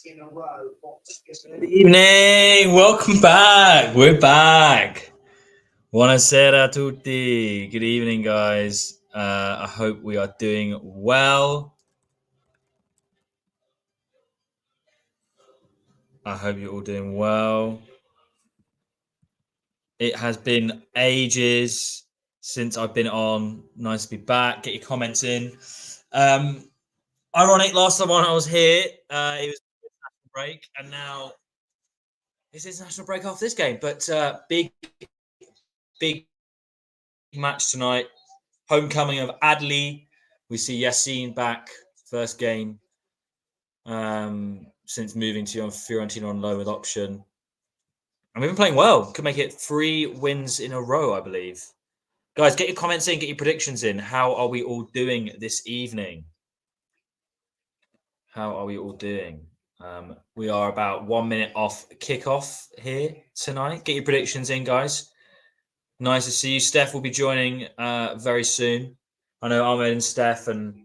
Good evening, welcome back. We're back. Buonasera a tutti. Good evening, guys. I hope we are doing well. I hope you're all doing well. It has been ages since I've been on. Nice to be back. Get your comments in. Ironic, last time I was here, it was break, and now it's international break after this game. But big match tonight. Homecoming of Adli. We see Yassine back, first game since moving to Fiorentina on loan with option. And we've been playing well. Could make it 3 wins in a row, I believe. Guys, get your comments in, get your predictions in. How are we all doing this evening? How are we all doing? We are about 1 minute off kickoff here tonight. Get your predictions in, guys. Nice to see you. Steph will be joining very soon. I know Ahmed and Steph and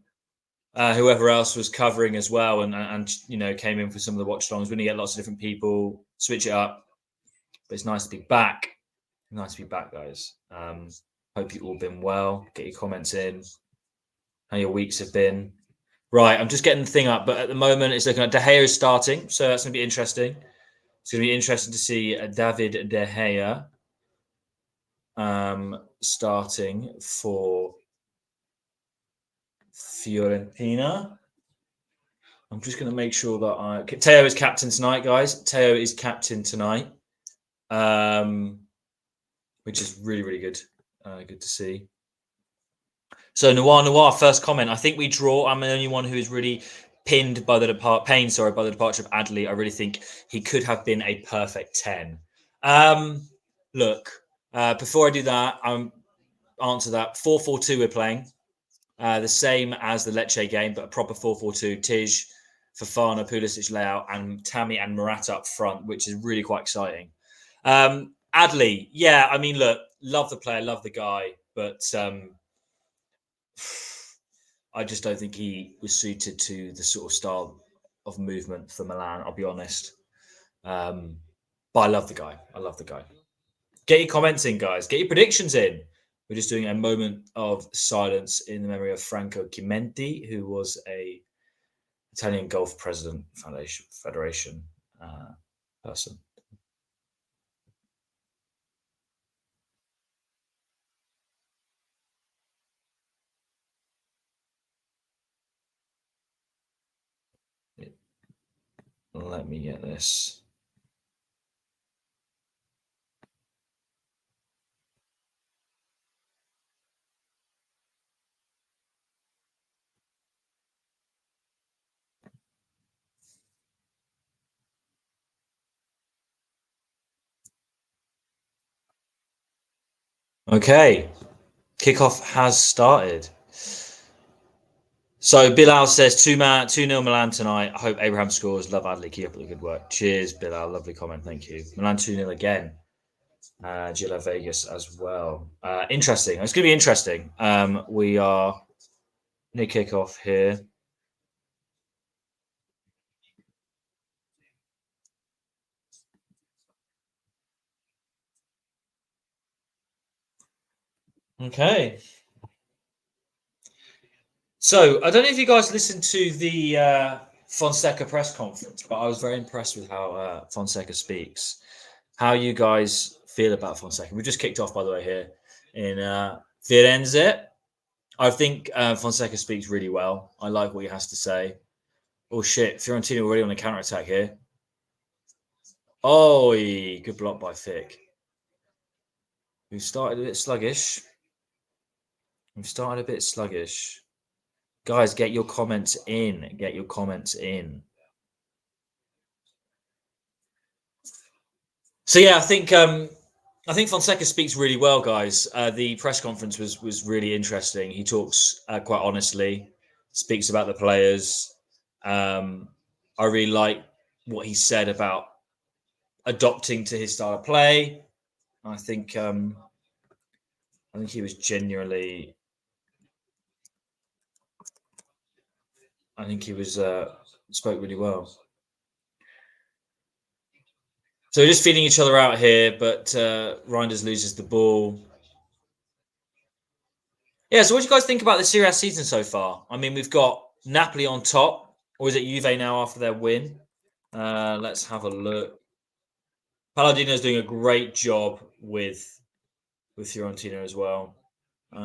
whoever else was covering as well, and you know, came in for some of the watch longs. We're gonna get lots of different people, switch it up. But it's nice to be back. Nice to be back, guys. Hope you've all been well. Get your comments in. How your weeks have been. Right, I'm just getting the thing up, but at the moment it's looking like De Gea is starting, so that's gonna be interesting. It's gonna be interesting to see David De Gea starting for Fiorentina. I'm just going to make sure that Teo is captain tonight, guys. Teo is captain tonight, which is really, really good. Good to see. So Noir, first comment. I think we draw. I'm the only one who is really pained by the departure of Adli. I really think he could have been a perfect 10. Look, before I do that, answer that. 4-4-2 we're playing. The same as the Lecce game, but a proper 4-4-2. Tij, Fofana, Pulisic layout, and Tammy and Murat up front, which is really quite exciting. Adli, yeah, I mean, look, love the player, love the guy, but I just don't think he was suited to the sort of style of movement for Milan, I'll be honest. But I love the guy. I love the guy. Get your comments in, guys. Get your predictions in. We're just doing a moment of silence in the memory of Franco Chimenti, who was a Italian Golf President Federation person. Let me get this. Okay, kickoff has started. So Bilal says 2-0 Milan tonight. I hope Abraham scores. Love Adley. Keep up the good work. Cheers, Bilal. Lovely comment. Thank you. Milan 2-0 again. Gila Vegas as well. Interesting. It's going to be interesting. We are near kickoff here. Okay. So I don't know if you guys listened to the Fonseca press conference, but I was very impressed with how Fonseca speaks. How you guys feel about Fonseca? We just kicked off, by the way, here in Firenze. I think Fonseca speaks really well. I like what he has to say. Oh shit, Fiorentina already on a counter attack here. Oh, good block by Fick. We started a bit sluggish. Guys, get your comments in. Get your comments in. So yeah, I think Fonseca speaks really well, guys. The press conference was really interesting. He talks quite honestly, speaks about the players. I really like what he said about adopting to his style of play. I think he was genuinely. I think he was spoke really well. So we're just feeding each other out here, but Reinders loses the ball. Yeah, so what do you guys think about the Serie A season so far? I mean, we've got Napoli on top, or is it Juve now after their win? Let's have a look. Palladino's doing a great job with Fiorentina as well. They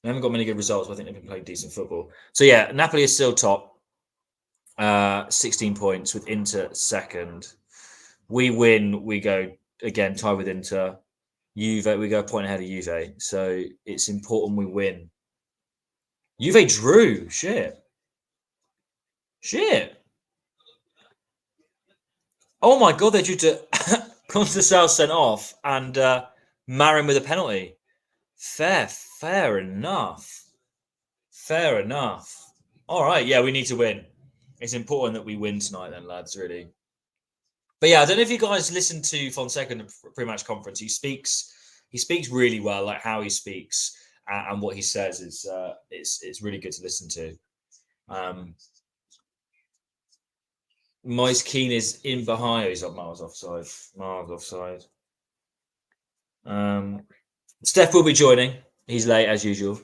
haven't got many good results, but I think they've been playing decent football. So yeah, Napoli is still top, 16 points with Inter second. We win, we go again tie with Inter. Juve, we go a point ahead of Juve. So it's important we win. Juve drew. Shit. Oh my god, they're due to Conceição sent off and Marin with a penalty. Fair enough. Fair enough. All right, yeah, we need to win. It's important that we win tonight, then, lads. Really. But yeah, I don't know if you guys listened to Fonseca in the pre-match conference. He speaks really well, like how he speaks and what he says is it's really good to listen to. Moise Keane is in behind. He's up miles offside. Steph will be joining. He's late as usual.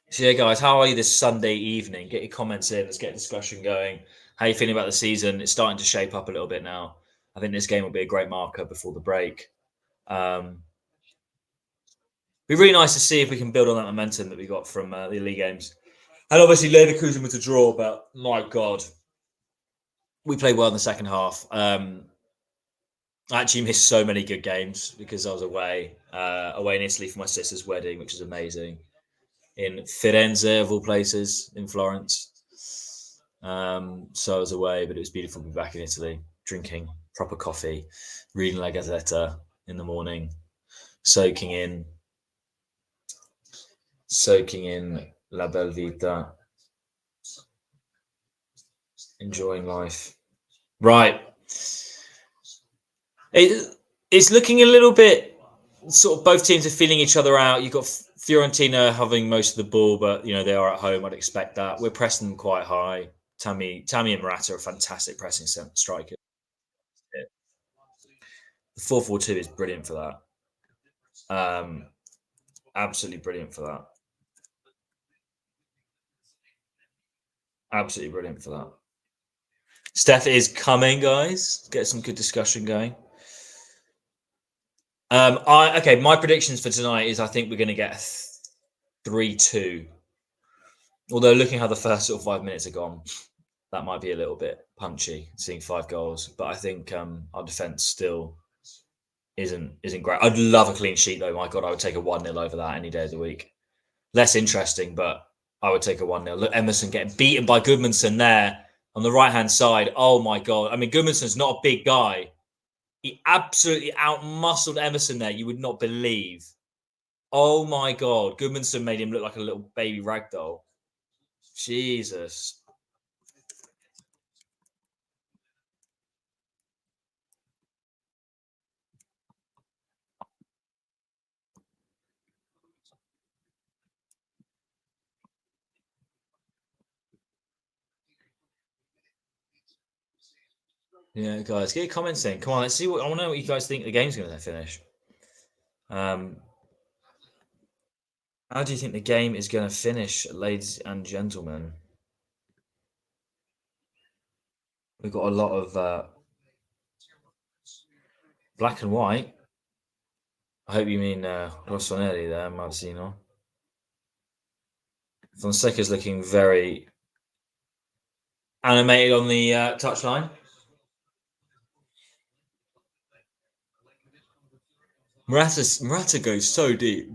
So yeah, guys, how are you this Sunday evening? Get your comments in. Let's get a discussion going. How are you feeling about the season? It's starting to shape up a little bit now. I think this game will be a great marker before the break. Be really nice to see if we can build on that momentum that we got from the league games. And obviously, Leverkusen was a draw, but my God, we played well in the second half. I actually missed so many good games because I was away in Italy for my sister's wedding, which is amazing. In Firenze, of all places, in Florence. So I was away, but it was beautiful to be back in Italy, drinking proper coffee, reading La Gazzetta in the morning, soaking in La Belle Vita, enjoying life. Right. It's looking a little bit sort of both teams are feeling each other out. You've got Fiorentina having most of the ball, but they are at home. I'd expect that. We're pressing them quite high. Tammy and Morata are fantastic pressing strikers. The 4-4-2 is brilliant for that. Absolutely brilliant for that. Absolutely brilliant for that. Steph is coming, guys. Get some good discussion going. My predictions for tonight is I think we're going to get 3-2. Although looking how the first sort of 5 minutes are gone, that might be a little bit punchy, seeing 5 goals. But I think our defense still isn't great. I'd love a clean sheet though. My God, I would take a 1-0 over that any day of the week. Less interesting, but I would take a 1-0. Look, Emerson getting beaten by Goodmanson there on the right-hand side. Oh my God. I mean, Goodmanson's not a big guy. He absolutely out-muscled Emerson there. You would not believe. Oh my God. Goodmanson made him look like a little baby ragdoll. Jesus. Yeah, guys, get your comments in. Come on, let's see I want to know what you guys think the game's going to finish. How do you think the game is going to finish, ladies and gentlemen? We've got a lot of black and white. I hope you mean Rossoneri there, Marzino. Fonseca's looking very animated on the touchline. Morata goes so deep.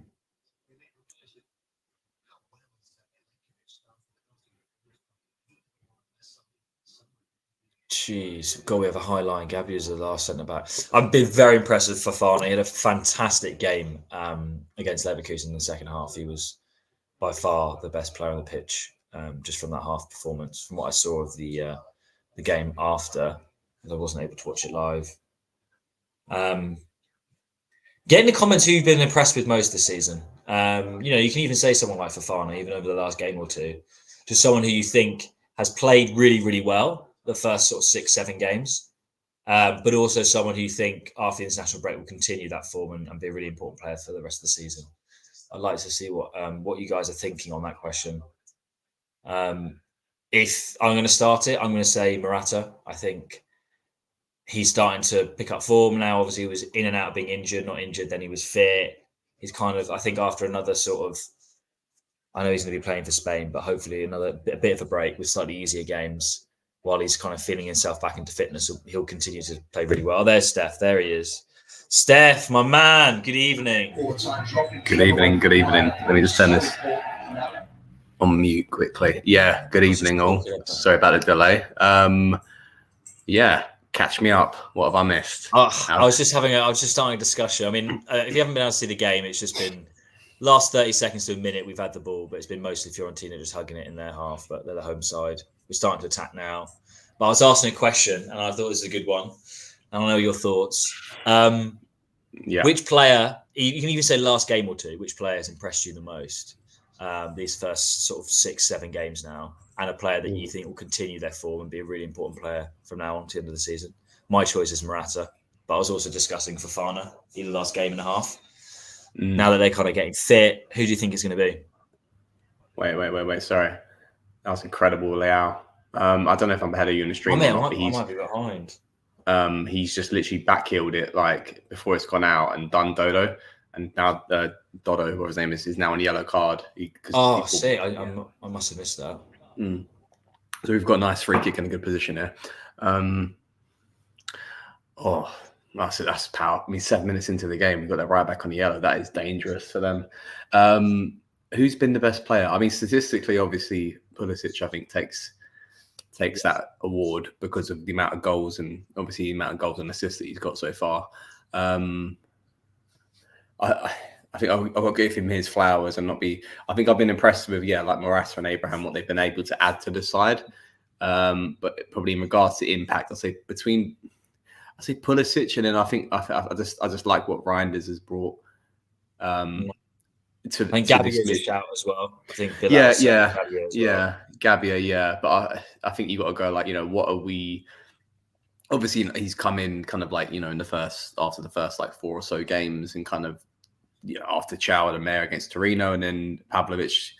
Jeez, God, we have a high line. Gabby is the last centre back. I've been very impressed with Fofana. He had a fantastic game against Leverkusen in the second half. He was by far the best player on the pitch, just from that half performance. From what I saw of the game after, I wasn't able to watch it live. Get in the comments who you've been impressed with most this season. You can even say someone like Fofana, even over the last game or two, just someone who you think has played really, really well the first sort of 6-7 games, but also someone who you think after the international break will continue that form and be a really important player for the rest of the season. I'd like to see what you guys are thinking on that question. If I'm going to start it, I'm going to say Morata. I think he's starting to pick up form now. Obviously, he was in and out of being injured, not injured, then he was fit. He's kind of, I think, after another sort of, I know he's going to be playing for Spain, but hopefully a bit of a break with slightly easier games while he's kind of feeling himself back into fitness. He'll continue to play really well. There's Steph. There he is. Steph, my man. Good evening. Good evening. Good evening. Let me just turn this on mute quickly. Yeah. Good evening, all. Sorry about the delay. Yeah. Catch me up. What have I missed? I was just starting a discussion. I mean, if you haven't been able to see the game, it's just been last 30 seconds to a minute. We've had the ball, but it's been mostly Fiorentina just hugging it in their half. But they're the home side. We're starting to attack now. But I was asking a question, and I thought this is a good one. I don't know your thoughts. Which player? You can even say last game or two. Which player has impressed you the most these first sort of 6-7 games now? And a player that you think will continue their form and be a really important player from now on to the end of the season. My choice is Morata, but I was also discussing Fofana, either last game and a half. Now that they're kind of getting fit, who do you think it's going to be? Wait. Sorry. That was incredible, Leao. I don't know if I'm ahead of you in the stream or not, but I might be behind. He's just literally backheeled it like before it's gone out and done Dodo. And now Dodo, whatever his name is now on a yellow card. I must have missed that. So we've got a nice free kick in a good position here. That's power. I mean, 7 minutes into the game, we've got that right back on the yellow. That is dangerous for them. Who's been the best player? I mean, statistically, obviously, Pulisic, I think, takes that award because of the amount of goals and obviously the amount of goals and assists that he's got so far. I think I've got to give him his flowers and not be. I think I've been impressed with like Morata and Abraham, what they've been able to add to the side. But probably in regards to impact, I say Pulisic, and then I just like what Reinders has brought. Gabbier's a shout as well. I think. Gabbia, but I think you got to go like, what are we? Obviously, he's come in kind of like, in after the first like 4 or so games and kind of, after Chow and Mayer against Torino, and then Pavlovic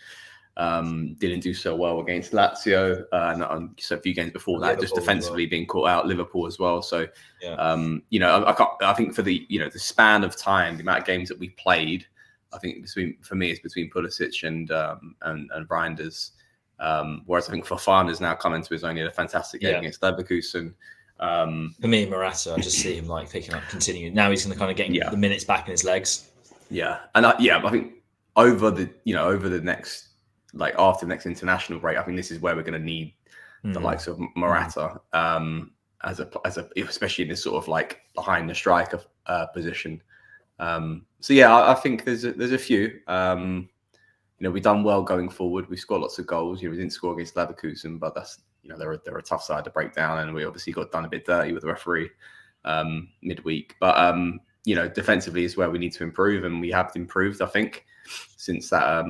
didn't do so well against Lazio, and so a few games before that, just defensively being caught out, Liverpool as well. So, I think for the the span of time, the amount of games that we played, I think for me it's between Pulisic and Reinders. Whereas I think Fofana's now come into his own. He had a fantastic game against Leverkusen. For me, Morata, I just see him like picking up, continuing. Now he's going to kind of get the minutes back in his legs. Yeah, and I think over the next, like after the next international break, I think this is where we're going to need the likes of Morata, as a especially in this sort of like behind the striker position. I think there's a few. We've done well going forward. We've scored lots of goals. We didn't score against Leverkusen, but that's they're a tough side to break down, and we obviously got done a bit dirty with the referee midweek. But defensively is where we need to improve, and we have improved, I think, since that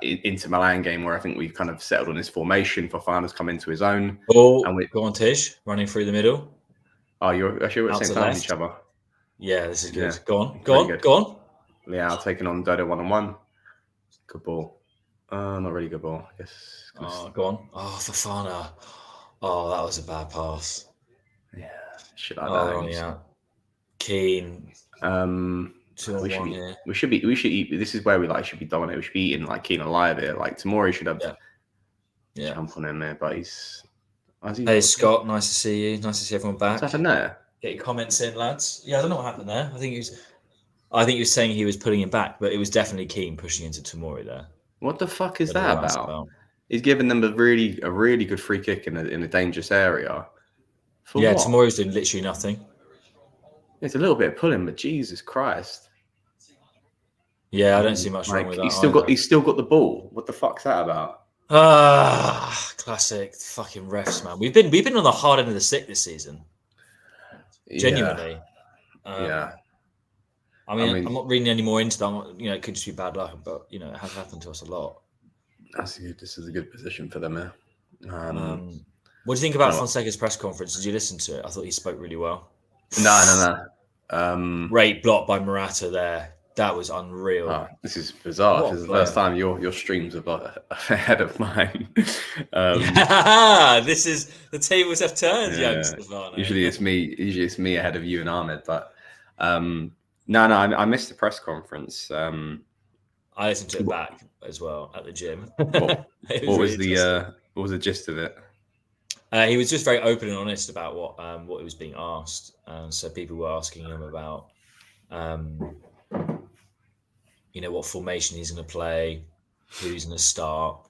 Inter Milan game, where I think we've kind of settled on this formation. Fofana's come into his own. Go on, Tish, running through the middle. Oh, you're actually at the same time as each other. Yeah, this is good. Yeah. Go on. Leao taking on Dodo 1-on-1. Good ball. Not really good ball, I guess. Go on. Oh, Fofana. Oh, that was a bad pass. Yeah, shit like that. Oh, yeah. Keane. We should eat. This is where we should be dominating. We should be eating like Keane alive here. Like Tomori should have jump on him there, but he's. Hey Scott, nice to see you. Nice to see everyone back. What's happened there? Get your comments in, lads. Yeah, I don't know what happened there. I think he was saying he was putting him back, but it was definitely Keane pushing into Tomori there. What the fuck is that about? He's giving them a really good free kick in a dangerous area. Tomori's doing literally nothing. It's a little bit of pulling, but Jesus Christ. Yeah, I don't see much wrong with that. He's still got the ball. What the fuck's that about? Classic fucking refs, man. We've been on the hard end of the stick this season. Genuinely. Yeah. I mean, I'm not reading any more into that. It could just be bad luck, but it has happened to us a lot. This is a good position for them. What do you think about Fonseca's press conference? Did you listen to it? I thought he spoke really well. No. Great block by Morata there. That was unreal. Oh, this is bizarre. This is the first time your streams are ahead of mine. This is the tables have turned, young Stefano. Usually it's me ahead of you and Ahmed, but no, I missed the press conference. I listened to it back as well at the gym. What was the gist of it? He was just very open and honest about what he was being asked. So people were asking him about, what formation he's going to play, who he's going to start,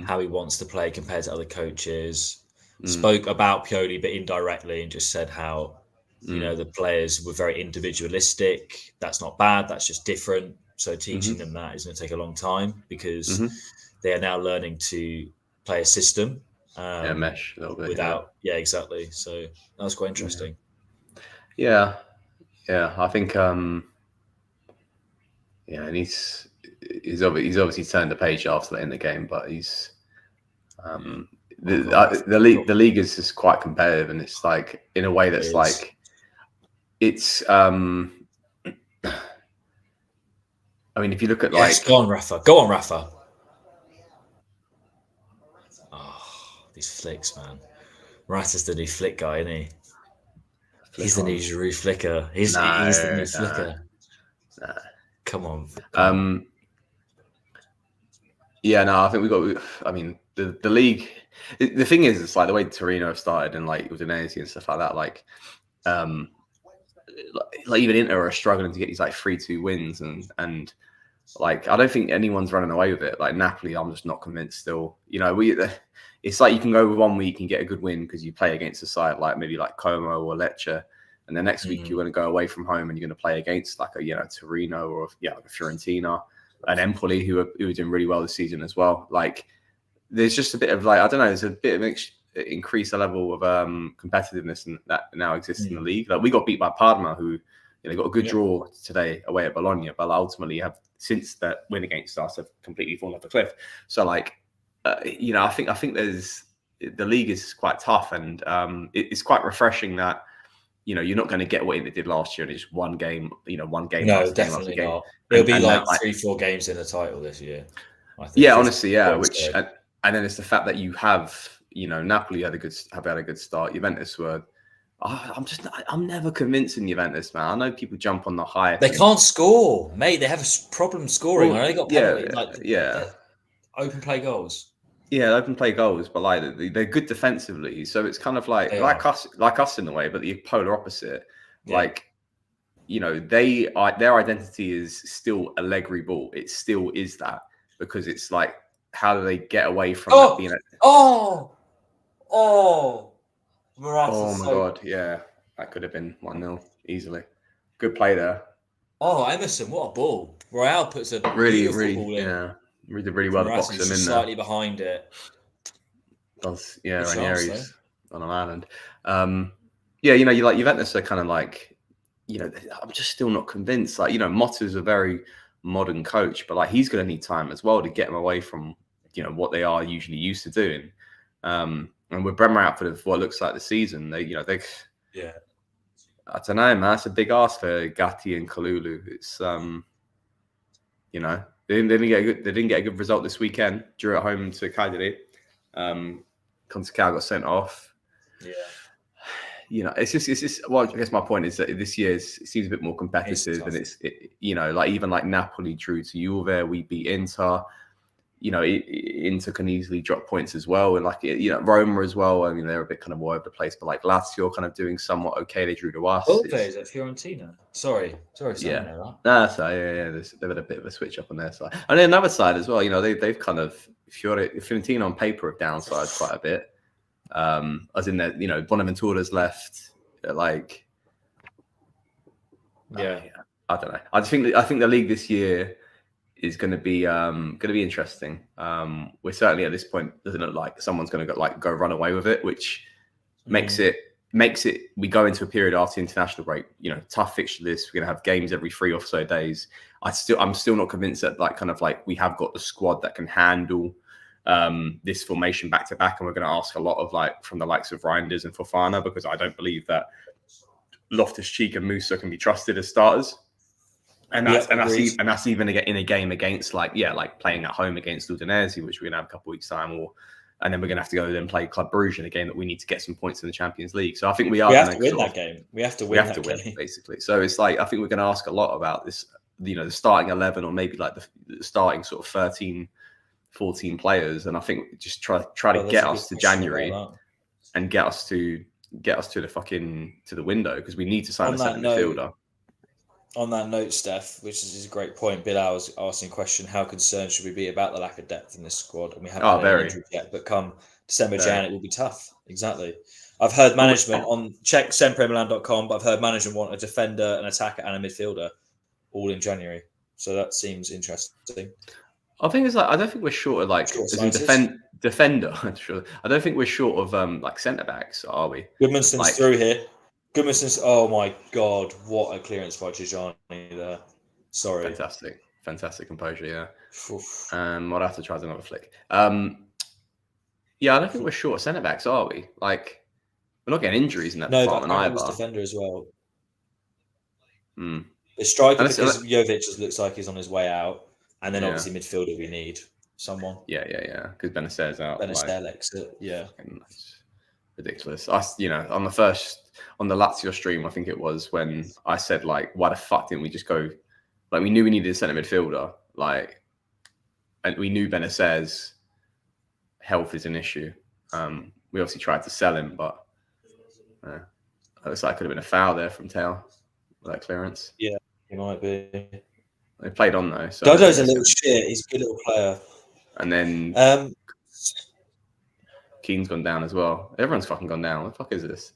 how he wants to play compared to other coaches. Spoke about Pioli, but indirectly, and just said how the players were very individualistic. That's not bad. That's just different. So teaching them that is going to take a long time because they are now learning to play a system. Mesh a little bit. Yeah, exactly. So that was quite interesting. Yeah. I think. And he's obviously turned the page after that in the game, but he's the league is just quite competitive, and it's like in a way that's like it's. I mean, if you look at go on, Rafa. Oh, these flicks, man. Morata's the new flick guy, isn't he? He's the new Giroud flicker. He's the new flicker. Nah. Come on. I think we got. I mean, the league. The thing is, it's like the way Torino have started and like Udinese and stuff like that. Like even Inter are struggling to get these like 3-2 wins, and like I don't think anyone's running away with it. Like Napoli, I'm just not convinced still. It's like you can go with 1 week and get a good win because you play against a side like maybe like Como or Lecce, and the next week you're going to go away from home and you're going to play against like a Torino or like a Fiorentina and Empoli who are doing really well this season as well. Like there's just a bit of like I don't know, there's a bit of increased level of competitiveness that now exists in the league. Like we got beat by Parma, who got a good draw today away at Bologna, but ultimately have since that win against us have completely fallen off the cliff. So like I think there's the league is quite tough, and it's quite refreshing that you're not going to get what it did last year in just one game. One game. No, definitely not. It'll be like 3-4 games in the title this year. I think. Yeah, honestly, yeah. And then it's the fact that you have Napoli have had a good start. Juventus were. I'm never convincing Juventus, man. I know people jump on the hype. They can't score, mate. They have a problem scoring. They got penalty, open play goals. Yeah, open play goals, but like they're good defensively. So it's kind of like us in a way, but the polar opposite. Yeah. Like, their identity is still Allegri ball. It still is that because it's like, how do they get away from that being? Morata's my God, yeah, that could have been 1-0 easily. Good play there. Oh, Emerson, what a ball! Royale puts a really ball in. Yeah. We did really well to box them in there. Slightly behind it. Ranieri's on an island. You like Juventus are kind of like, I'm just still not convinced. Like, Motta's a very modern coach, but like he's going to need time as well to get them away from, what they are usually used to doing. And with Bremer out for what looks like the season, I don't know, man. It's a big ask for Gatti and Kalulu. It's They didn't get a good result this weekend. Drew at home to Cagliari. Conceição got sent off. Yeah. It's just. Well, I guess my point is that this year it seems a bit more competitive, and like even like Napoli drew to Juve, we beat Inter. Inter can easily drop points as well, and like Roma as well. I mean, they're a bit kind of all over the place, but like Lazio kind of doing somewhat okay. They drew to us. Is at Fiorentina. Sorry. Yeah. They've had a bit of a switch up on their side, and then another side as well. They've kind of Fiorentina on paper have downsized quite a bit. As in that, Bonaventura's left. I don't know. I think the league this year is going to be interesting. We're certainly at this point doesn't look like someone's going to go run away with it, which makes it. We go into a period after the international break. Tough fixture list. We're going to have games every 3 or so days. I'm still not convinced that we have got the squad that can handle this formation back to back, and we're going to ask a lot of from the likes of Reinders and Fofana, because I don't believe that Loftus-Cheek and Musa can be trusted as starters. And that's even in a game against playing at home against Udinese, which we're gonna have a couple of weeks time, and then we're gonna have to go and play Club Brugge in a game that we need to get some points in the Champions League. So I think we have to win that game. We have to win that game, basically. So it's I think we're gonna ask a lot about this, the starting 11, or maybe the starting sort of 13, 14 players, and I think just try to get us to January and get us to the window, because we need to sign a centre midfielder. On that note, Steph, which is a great point, Bilal was asking a question: how concerned should we be about the lack of depth in this squad? And we haven't had any injuries yet, but come December, Jan, it will be tough. Exactly. I've heard management check sempremilan.com, but I've heard management want a defender, an attacker, and a midfielder all in January. So that seems interesting. I think it's I don't think we're short of defender. I don't think we're short of centre backs, are we? Goodmanson's through here. Goodmanson's, oh my God, what a clearance by Tijani there. Sorry. Fantastic composure, yeah. I'll have to try another flick. Yeah, I don't think we're short of centre backs, are we? We're not getting injuries in that department either. No, defender as well. The striker, because Jovic just looks like he's on his way out, and then obviously midfielder we need someone. Yeah. Because Benacer's out. Yeah. Ridiculous. On the Lazio stream, I think it was, when I said why the fuck didn't we just go? We knew we needed a centre midfielder, and we knew Benacer's health is an issue. We obviously tried to sell him, but it looks like it could have been a foul there from Tao with that clearance. Yeah, he might be. They played on though. So Dodo's a little shit. He's a good little player. And then Keane's gone down as well. Everyone's fucking gone down. What the fuck is this?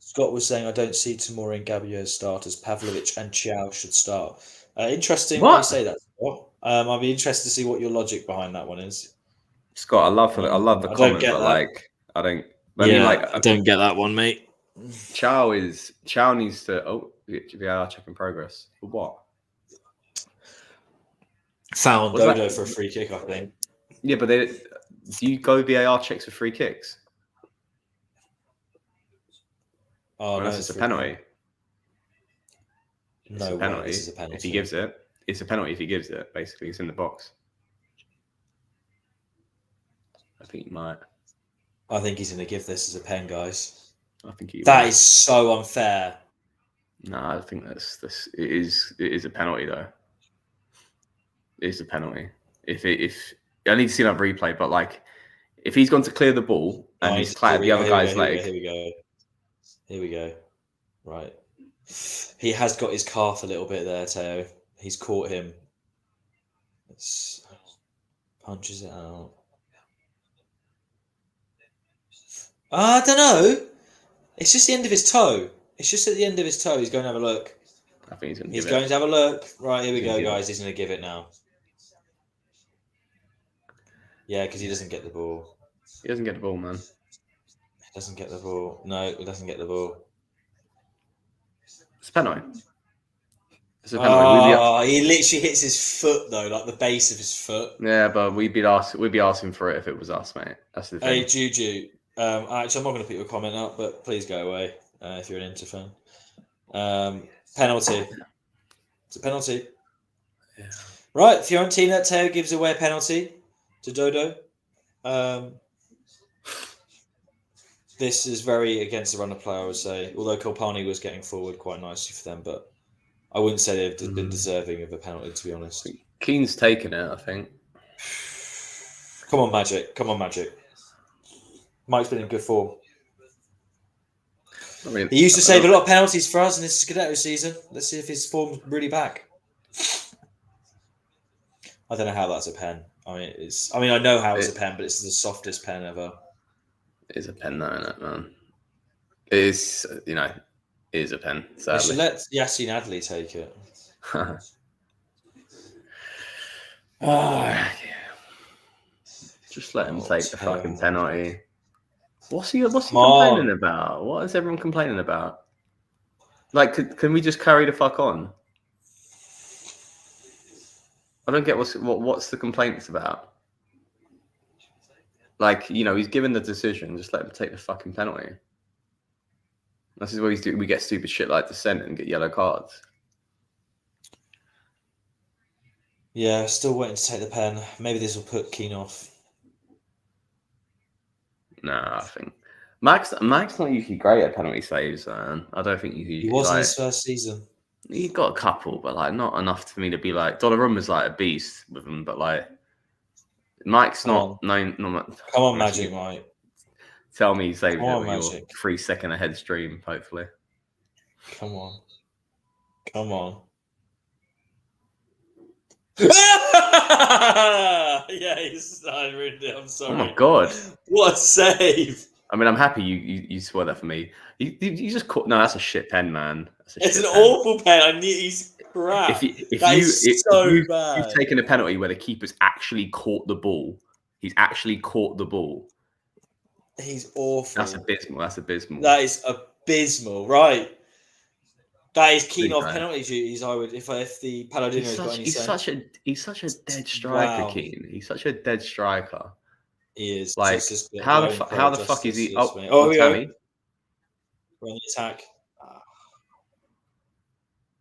Scott was saying, I don't see Tamori and Gabio as starters. Pavlovic and Chiao should start. Interesting when you say that, Scott. I'd be interested to see what your logic behind that one is. Scott, I love the comment, but I don't. I don't get that one, mate. Chiao needs to. Oh, VAR check in progress. For what? Foul on Dodo for a free kick, I think. Yeah, but do you go VAR checks for free kicks? Oh, no, it's a penalty. It's a penalty. If he gives it, it's a penalty. If he gives it, basically, it's in the box. I think he might. I think he's going to give this as a pen, guys. I think he. That is so unfair. No, I think this. It is a penalty though. It is a penalty. If I need to see that replay, but if he's gone to clear the ball and he's clattered the other guy's leg. Here we go. Right. He has got his calf a little bit there, Teo. He's caught him. Punches it out. I don't know. It's just the end of his toe. It's just at the end of his toe. He's going to have a look. I think he's going to have a look. Right, here we go, guys. He's going to give it now. Yeah, because he doesn't get the ball. He doesn't get the ball, man. He doesn't get the ball. No, he doesn't get the ball. It's a penalty. It's a penalty. Oh, he literally hits his foot though, the base of his foot. Yeah, but we'd be asking for it if it was us, mate. That's the thing. Hey, Juju. Actually, I'm not going to put your comment up, but please go away if you're an Inter fan. Penalty. It's a penalty. Yeah. Right, Fiorentina. Teo gives away a penalty to Dodo. This is very against the run of play, I would say. Although Kolpani was getting forward quite nicely for them, but I wouldn't say they've been deserving of a penalty, to be honest. Keane's taken it, I think. Come on, Magic. Mike's been in good form. He used to save a lot of penalties for us in this Scudetto season. Let's see if his form's really back. I don't know how that's a pen. I know how it's a pen, but it's the softest pen ever. It is a pen, though, isn't it, man? It is, it is a pen. Sadly. We should let Yassine Adli take it. Yeah. Just let him take the fucking penalty. What's he complaining about? What is everyone complaining about? Can we just carry the fuck on? I don't get what's the complaints about. Like, he's given the decision. Just let him take the fucking penalty. This is what he's doing. We get stupid shit like dissent and get yellow cards. Yeah, still waiting to take the pen. Maybe this will put Keane off. Nah, I think Mac's not usually great at penalty saves, man. I don't think He was in his first season. He got a couple, but like not enough for me to be like Donnarumma's like a beast with him, but like Mike's not known. Come on, Magic Mike. Tell me you saved it with your 3 second ahead stream, hopefully. Come on. Yeah, I ruined it. I'm sorry. Oh my god! What a save! I mean, I'm happy you spoiled that for me. You just caught. No, that's a shit pen, man. It's an awful pen. I knew he's crap. If you've taken a penalty where the keeper's actually caught the ball, he's awful. That's abysmal. That is abysmal, right? That is Keane off penalty duties. I would if the Palladino's got any sense. He's such a dead striker, Keane. He's such a dead striker. He is. Like how the fuck is he? Tammy. We're on the attack.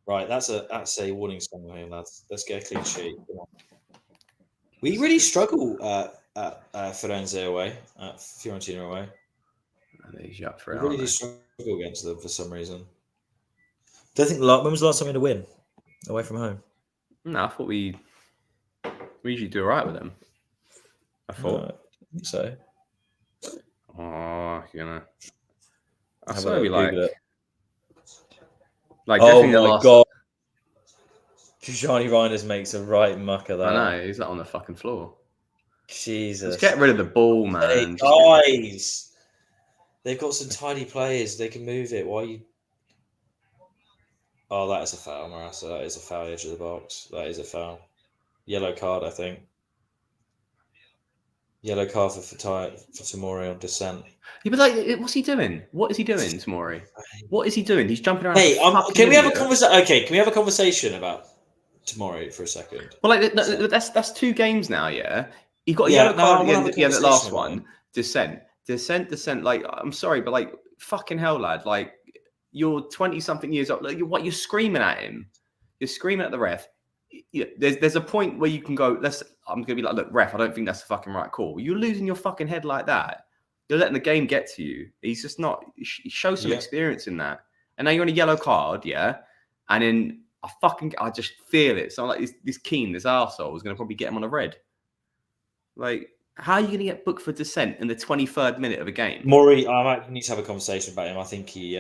Right, that's a warning sign for him, lads. Let's get a clean sheet. We really struggle at Fiorentina away, at Fiorentina away. He's up for we really do struggle against them for some reason. Don't think when was the last time we had a win away from home? No, I thought we usually do all right with them. I thought. I think so. Oh, I Have saw a we look, like. Oh my god! Johnny Reinders makes a right muck of that. I know, he's like on the fucking floor. Jesus! Let's get rid of the ball, man. Guys, they've got some tidy players. They can move it. Why are you? Oh, that is a foul, Marassa. That is a foul edge of the box. That is a foul. Yellow card, I think. Yellow card for Tomori on dissent. Yeah, but like, what's he doing? What is he doing, Tomori? What is he doing? He's jumping around. Hey, can we have a conversation? Okay, can we have a conversation about Tomori for a second? Well, like that's 2 games now. Yeah, he got a yellow card at the end of the last one. Dissent. Like, I'm sorry, but like, fucking hell, lad. Like, you're 20-something years old. Like, you're screaming at him. You're screaming at the ref. Yeah, there's a point where you can go. I'm gonna be like, look, ref, I don't think that's the fucking right call. You're losing your fucking head like that. You're letting the game get to you. He's just not. He shows some experience in that. And now you're on a yellow card, yeah. And then I just feel it. So I'm like, this Keane, this arsehole, is gonna probably get him on a red. Like, how are you gonna get booked for dissent in the 23rd minute of a game? Maury, I might need to have a conversation about him. I think he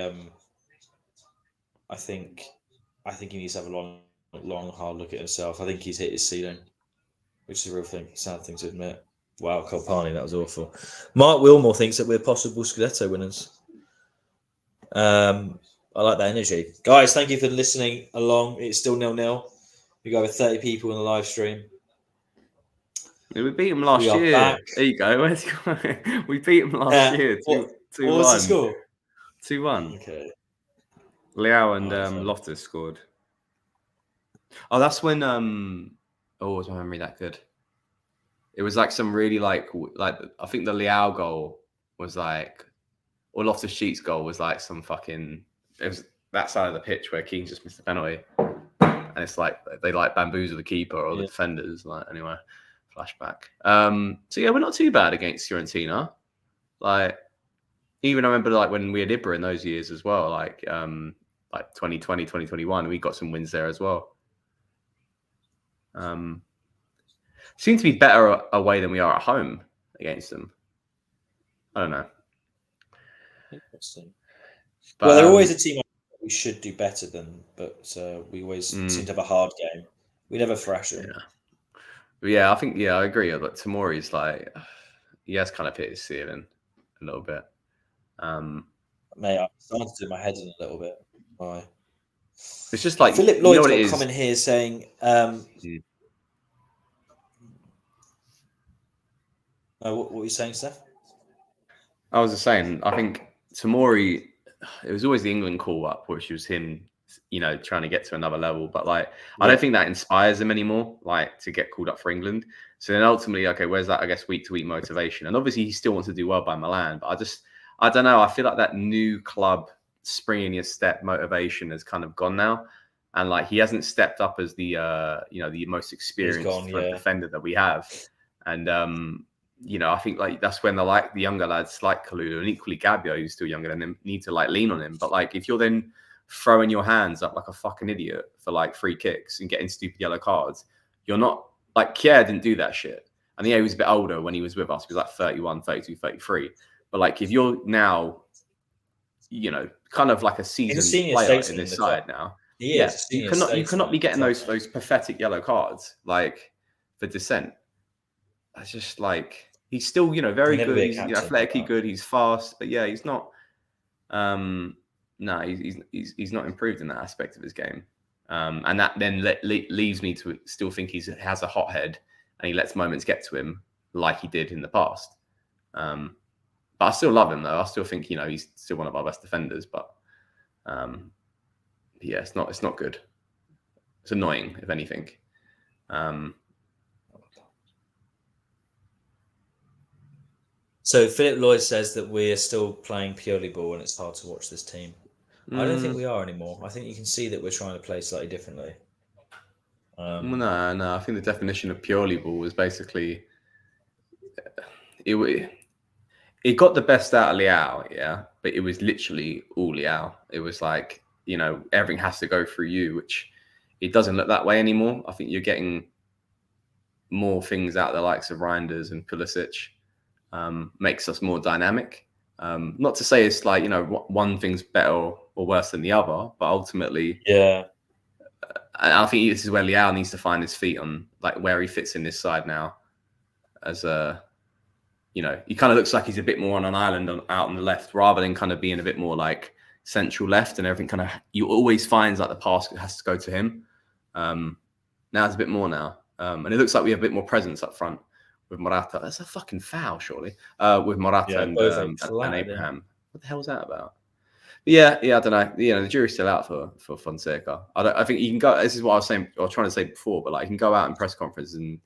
needs to have a long, hard look at himself. I think he's hit his ceiling, which is a real thing. Sad thing to admit. Wow, Colpani, that was awful. Mark Wilmore thinks that we're possible Scudetto winners. I like that energy. Guys, thank you for listening along. It's still 0-0. We got over 30 people in the live stream. We beat him last year. Back. There you go. We beat him last year. 2-1. What was the score? 2-1. Okay. Leao and Loftus scored. Oh, that's when was my memory that good? It was like some really like I think the Leao goal was like, or Loftus Cheek's goal was like some fucking. It was that side of the pitch where Keane just missed the penalty, and it's like they like bamboozle the keeper or the defenders. Like anyway, flashback. So yeah, we're not too bad against Fiorentina. Like even I remember like when we had Ibra in those years as well. Like 2020, 2021, we got some wins there as well. Seem to be better away than we are at home against them. I don't know. Interesting. But they're always a team we should do better than, but we always seem to have a hard game. We never thrash them. Yeah, I think I agree. But Tomori's like he has kind of hit his ceiling a little bit. Mate, I'm starting to do my head in a little bit. Why? It's just like Philip Lloyd's got a comment here saying. What were you saying, Steph? I was just saying, I think Tomori, it was always the England call up, which was him trying to get to another level. But like, I don't think that inspires him anymore, like to get called up for England. So then ultimately, okay, where's that, I guess, week to week motivation? And obviously he still wants to do well by Milan, but I don't know. I feel like that new club spring in your step motivation has kind of gone now. And like, he hasn't stepped up as the most experienced front defender that we have. And, I think like that's when the younger lads like Kalulu and equally Gabio, who's still younger than him, need to like lean on him. But like, if you're then throwing your hands up like a fucking idiot for like free kicks and getting stupid yellow cards, you're not like Kier didn't do that shit. And he was a bit older when he was with us. He was like 31, 32, 33. But like, if you're now, kind of like a seasoned player in this side now, you cannot be getting those pathetic yellow cards like for dissent. That's just like, he's still very good. He's athletically good. He's fast, but yeah, he's not. No, he's not improved in that aspect of his game, and that then leaves me to still think he has a hot head and he lets moments get to him like he did in the past. But I still love him though. I still think he's still one of our best defenders. But yeah, it's not good. It's annoying, if anything. So Philip Lloyd says that we are still playing Pioli ball and it's hard to watch this team. I don't think we are anymore. I think you can see that we're trying to play slightly differently. No. I think the definition of Pioli ball was basically it got the best out of Liao, yeah, but it was literally all Liao. It was like, everything has to go through you, which it doesn't look that way anymore. I think you're getting more things out of the likes of Reinders and Pulisic, makes us more dynamic. Not to say it's like, one thing's better or worse than the other, but ultimately, I think this is where Liao needs to find his feet on like where he fits in this side now. As he kind of looks like he's a bit more on an island out on the left, rather than kind of being a bit more like central left, and everything kind of, you always find like the pass has to go to him. Now it's a bit more now, and it looks like we have a bit more presence up front with Morata. That's a fucking foul, surely. With Morata and Abraham. What the hell was that about? But yeah, I don't know. The jury's still out for Fonseca. I think you can go. This is what I was saying, or trying to say before, but like, you can go out in press conferences and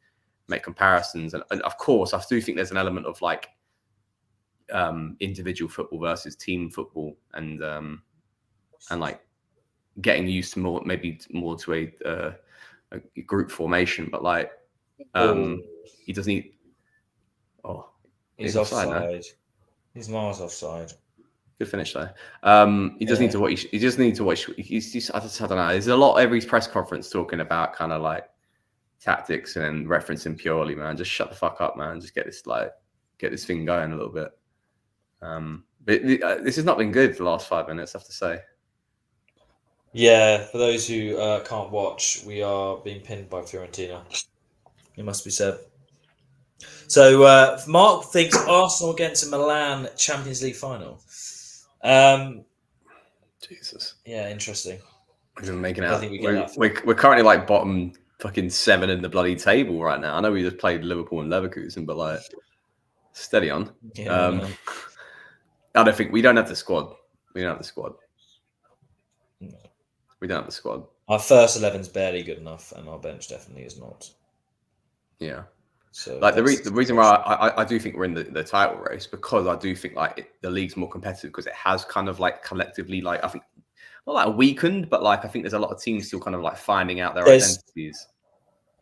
make comparisons, and of course, I do think there's an element of like individual football versus team football, and like getting used to maybe more to a group formation, but like he doesn't need. Oh, he's offside. Now. He's miles offside. Good finish though. He does need to watch. He just needs to watch. I don't know. There's a lot every press conference talking about kind of like tactics and referencing Pioli. Man, just shut the fuck up, man. Just get this thing going a little bit. But this has not been good for the last 5 minutes, I have to say. Yeah, for those who can't watch, we are being pinned by Fiorentina. It must be said. So Mark thinks Arsenal against Milan Champions League final. Jesus. Yeah, interesting. We're making out. We're currently like bottom fucking 7 in the bloody table right now. I know we just played Liverpool and Leverkusen, but like, steady on. Yeah, I don't think we don't have the squad. We don't have the squad. No. We don't have the squad. Our first 11's barely good enough, and our bench definitely is not. Yeah. So like the reason why I do think we're in the title race, because I do think like the league's more competitive, because it has kind of like collectively, like, I think not like weakened, but like I think there's a lot of teams still kind of like finding out their identities.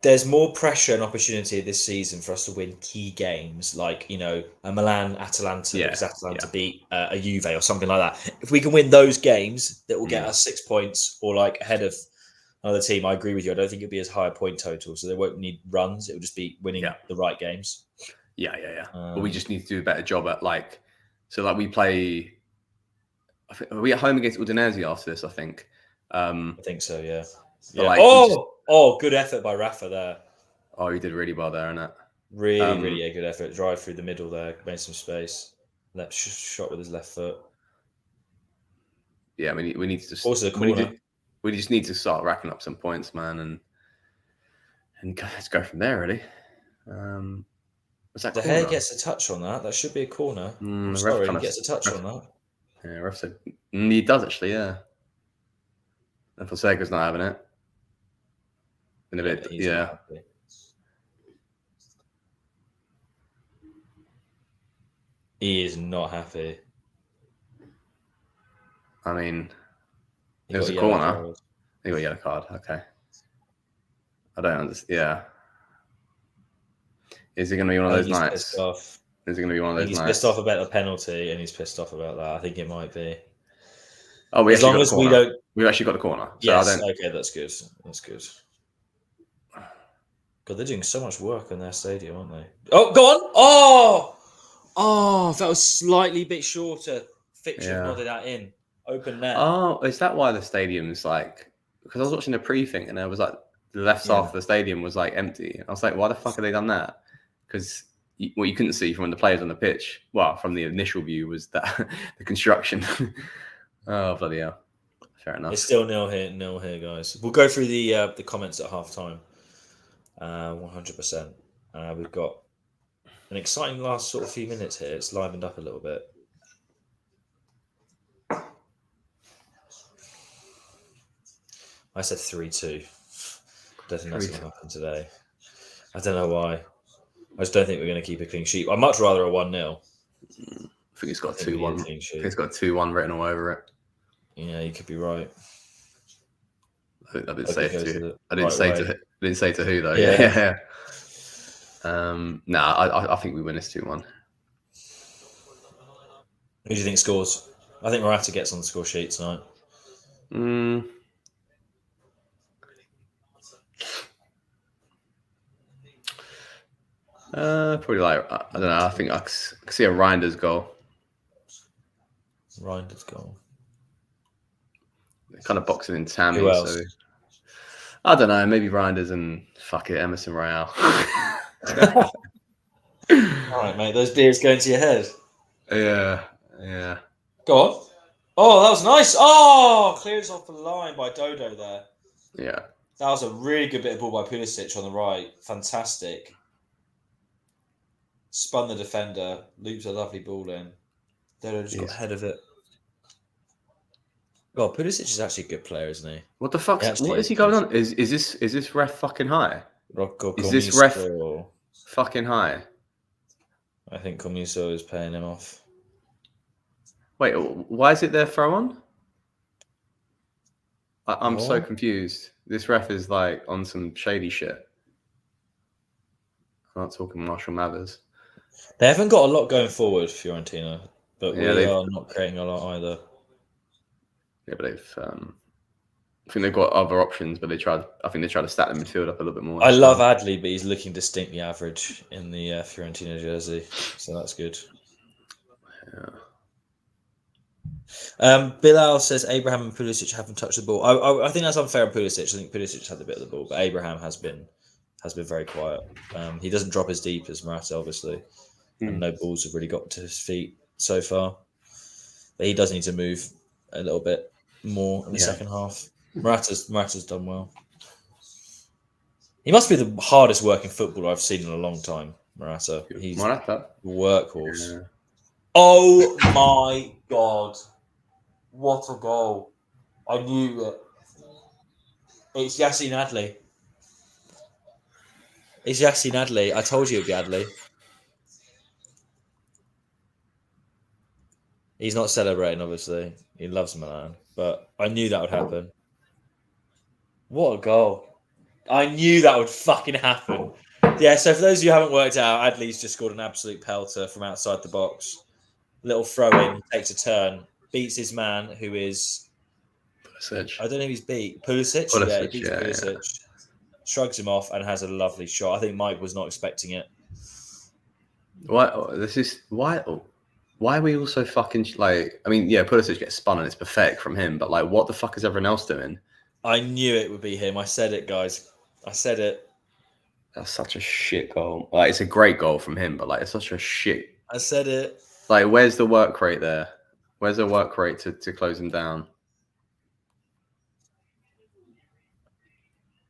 There's more pressure and opportunity this season for us to win key games, like, a Milan, Atalanta, because Atalanta beat a Juve or something like that. If we can win those games, that will get us 6 points or like ahead of another team. I agree with you. I don't think it'll be as high a point total, so they won't need runs. It will just be winning the right games. Yeah. But we just need to do a better job at like, so like we play. Are we at home against Udinese after this? I think. I think so. Yeah. Like, good effort by Rafa there. Oh, he did really well there, innit? Really good effort. Drive through the middle there, made some space. Left shot with his left foot. Yeah, we need to just also corner. We just need to start racking up some points, man, and let's go from there, really. Was that De Gea gets a touch on that. That should be a corner. I'm sorry, he gets a touch on that. Yeah, ref said he does actually. Yeah. And Fonseca's not having it. Been a bit, he's not happy. He is not happy. I mean, it was a corner. He got a yellow card. Okay. I don't understand. Yeah. Is it going to be one of those nights? Is it going to be one of those nights? He's pissed off about the penalty, and he's pissed off about that. I think it might be. Oh, as long as we don't, we've actually got the corner. So yes. Okay, that's good. That's good. God, they're doing so much work on their stadium, aren't they? Oh, go on! Oh, that was slightly bit shorter. Fixture nodded that in. Open net. Oh, is that why the stadium's like? Because I was watching the pre-thing and there was like the left half of the stadium was like empty. I was like, why the fuck have they done that? Because what you couldn't see from the players on the pitch, well, from the initial view, was that the construction. Oh, bloody hell. Fair enough. It's still nil here, guys. We'll go through the comments at half time. 100%. We've got an exciting last sort of few minutes here. It's livened up a little bit. I said 3-2. Don't think that's going to happen today. I don't know why. I just don't think we're going to keep a clean sheet. I'd much rather a 1-0. I think it's got 2-1. I think it's got 2-1 written all over it. Yeah, you could be right. I didn't say it to you. I didn't say to who though. Yeah. I think we win this 2-1. Who do you think scores? I think Morata gets on the score sheet tonight. Probably like, I don't know. I think I could see a Reinders goal. Reinders goal. Kind of boxing in Tammy. Who else? So I don't know. Maybe Reinders and fuck it, Emerson Royale. All right, mate. Those beers going to your head. Yeah. Go on. Oh, that was nice. Oh, clears off the line by Dodo there. Yeah. That was a really good bit of ball by Pulisic on the right. Fantastic. Spun the defender. Loops a lovely ball in. Dodo just got ahead of it. God, Pulisic is actually a good player, isn't he? What the fuck? What is he going on? Is this ref fucking high? Is this ref fucking high? I think Comiso is paying him off. Wait, why is it their throw on? I'm so confused. This ref is like on some shady shit. I'm not talking Marshall Mathers. They haven't got a lot going forward, Fiorentina, but we are not creating a lot either. Yeah, but I think they've got other options, but I think they tried to stack the midfield up a little bit more. I love Adley, but he's looking distinctly average in the Fiorentina jersey, so that's good. Yeah. Bilal says Abraham and Pulisic haven't touched the ball. I think that's unfair on Pulisic. I think Pulisic had a bit of the ball, but Abraham has been very quiet. He doesn't drop as deep as Morata, obviously, and no balls have really got to his feet so far. But he does need to move a little bit more in the second half. Morata's done well. He must be the hardest working footballer I've seen in a long time, Morata. He's a workhorse. Yeah. Oh my God. What a goal. I knew it. It's Yassine Adli. It's Yassine Adli. I told you it'd be Adli. He's not celebrating, obviously. He loves Milan. But I knew that would happen. What a goal. I knew that would fucking happen. Yeah, so for those of you who haven't worked out, Adli's just scored an absolute pelter from outside the box. Little throw-in, takes a turn, beats his man, who is... Pulisic. I don't know if he's beat. Pulisic? Yeah, he beats Pulisic. Yeah. Shrugs him off and has a lovely shot. I think Mike was not expecting it. Why are we all so fucking like? I mean, yeah, Pulisic gets spun and it's pathetic from him, but like, what the fuck is everyone else doing? I knew it would be him. I said it, guys. I said it. That's such a shit goal. Like, it's a great goal from him, but like, it's such a shit. I said it. Like, where's the work rate there? Where's the work rate to close him down?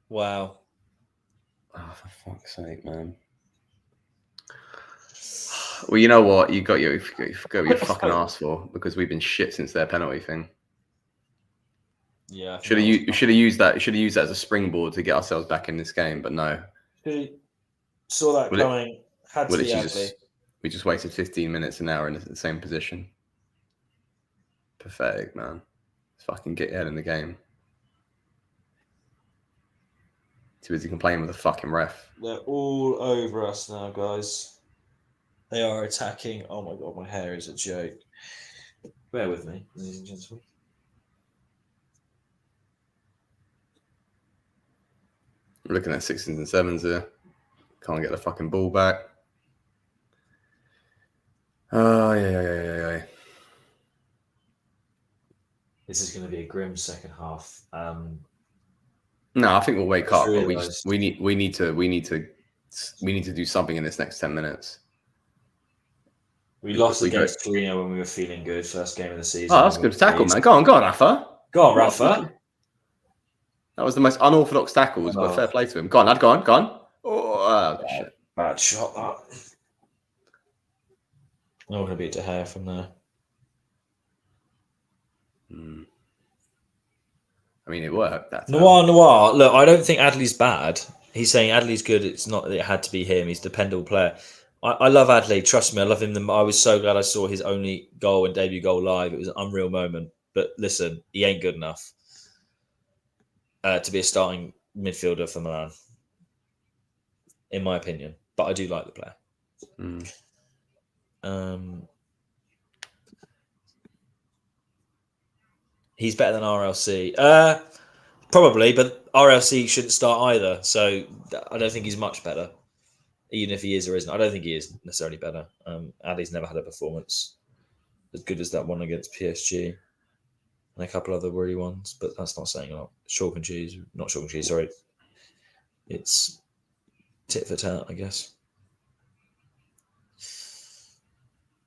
Wow. Oh, for fuck's sake, man. Well, you know what? You've got your fucking arse for, because we've been shit since their penalty thing. Yeah. Should have used that. Should have used that as a springboard to get ourselves back in this game, but no. Saw that coming. Had to be Adley. We just wasted 15 minutes an hour in the same position. Pathetic, man. Let's fucking get ahead in the game. Too busy complaining with the fucking ref. They're all over us now, guys. They are attacking. Oh my god, my hair is a joke. Bear with me, ladies and gentlemen. We're looking at 6s and 7s here. Can't get the fucking ball back. Oh, yeah. This is going to be a grim second half. No, I think we'll wake up. But we need to do something in this next 10 minutes. We lost against Torino when we were feeling good. First game of the season. Oh, that's a good tackle, man. Go on, Rafa. Go on, Rafa. That was the most unorthodox tackles, but fair play to him. Go on, lad. Go on. Oh, shit. Bad shot, that. I'm not going to beat De Gea from there. I mean, it worked. Noir. Look, I don't think Adley's bad. He's saying Adley's good. It's not that it had to be him. He's a dependable player. I love Adley. Trust me, I love him. I was so glad I saw his only goal and debut goal live. It was an unreal moment. But listen, he ain't good enough to be a starting midfielder for Milan, in my opinion. But I do like the player. He's better than RLC. Probably, but RLC shouldn't start either. So I don't think he's much better, even if he is or isn't. I don't think he is necessarily better. Adley's never had a performance as good as that one against PSG and a couple other wordy ones, but that's not saying a lot. Chalk and cheese, not chalk and cheese, sorry. It's tit for tat, I guess.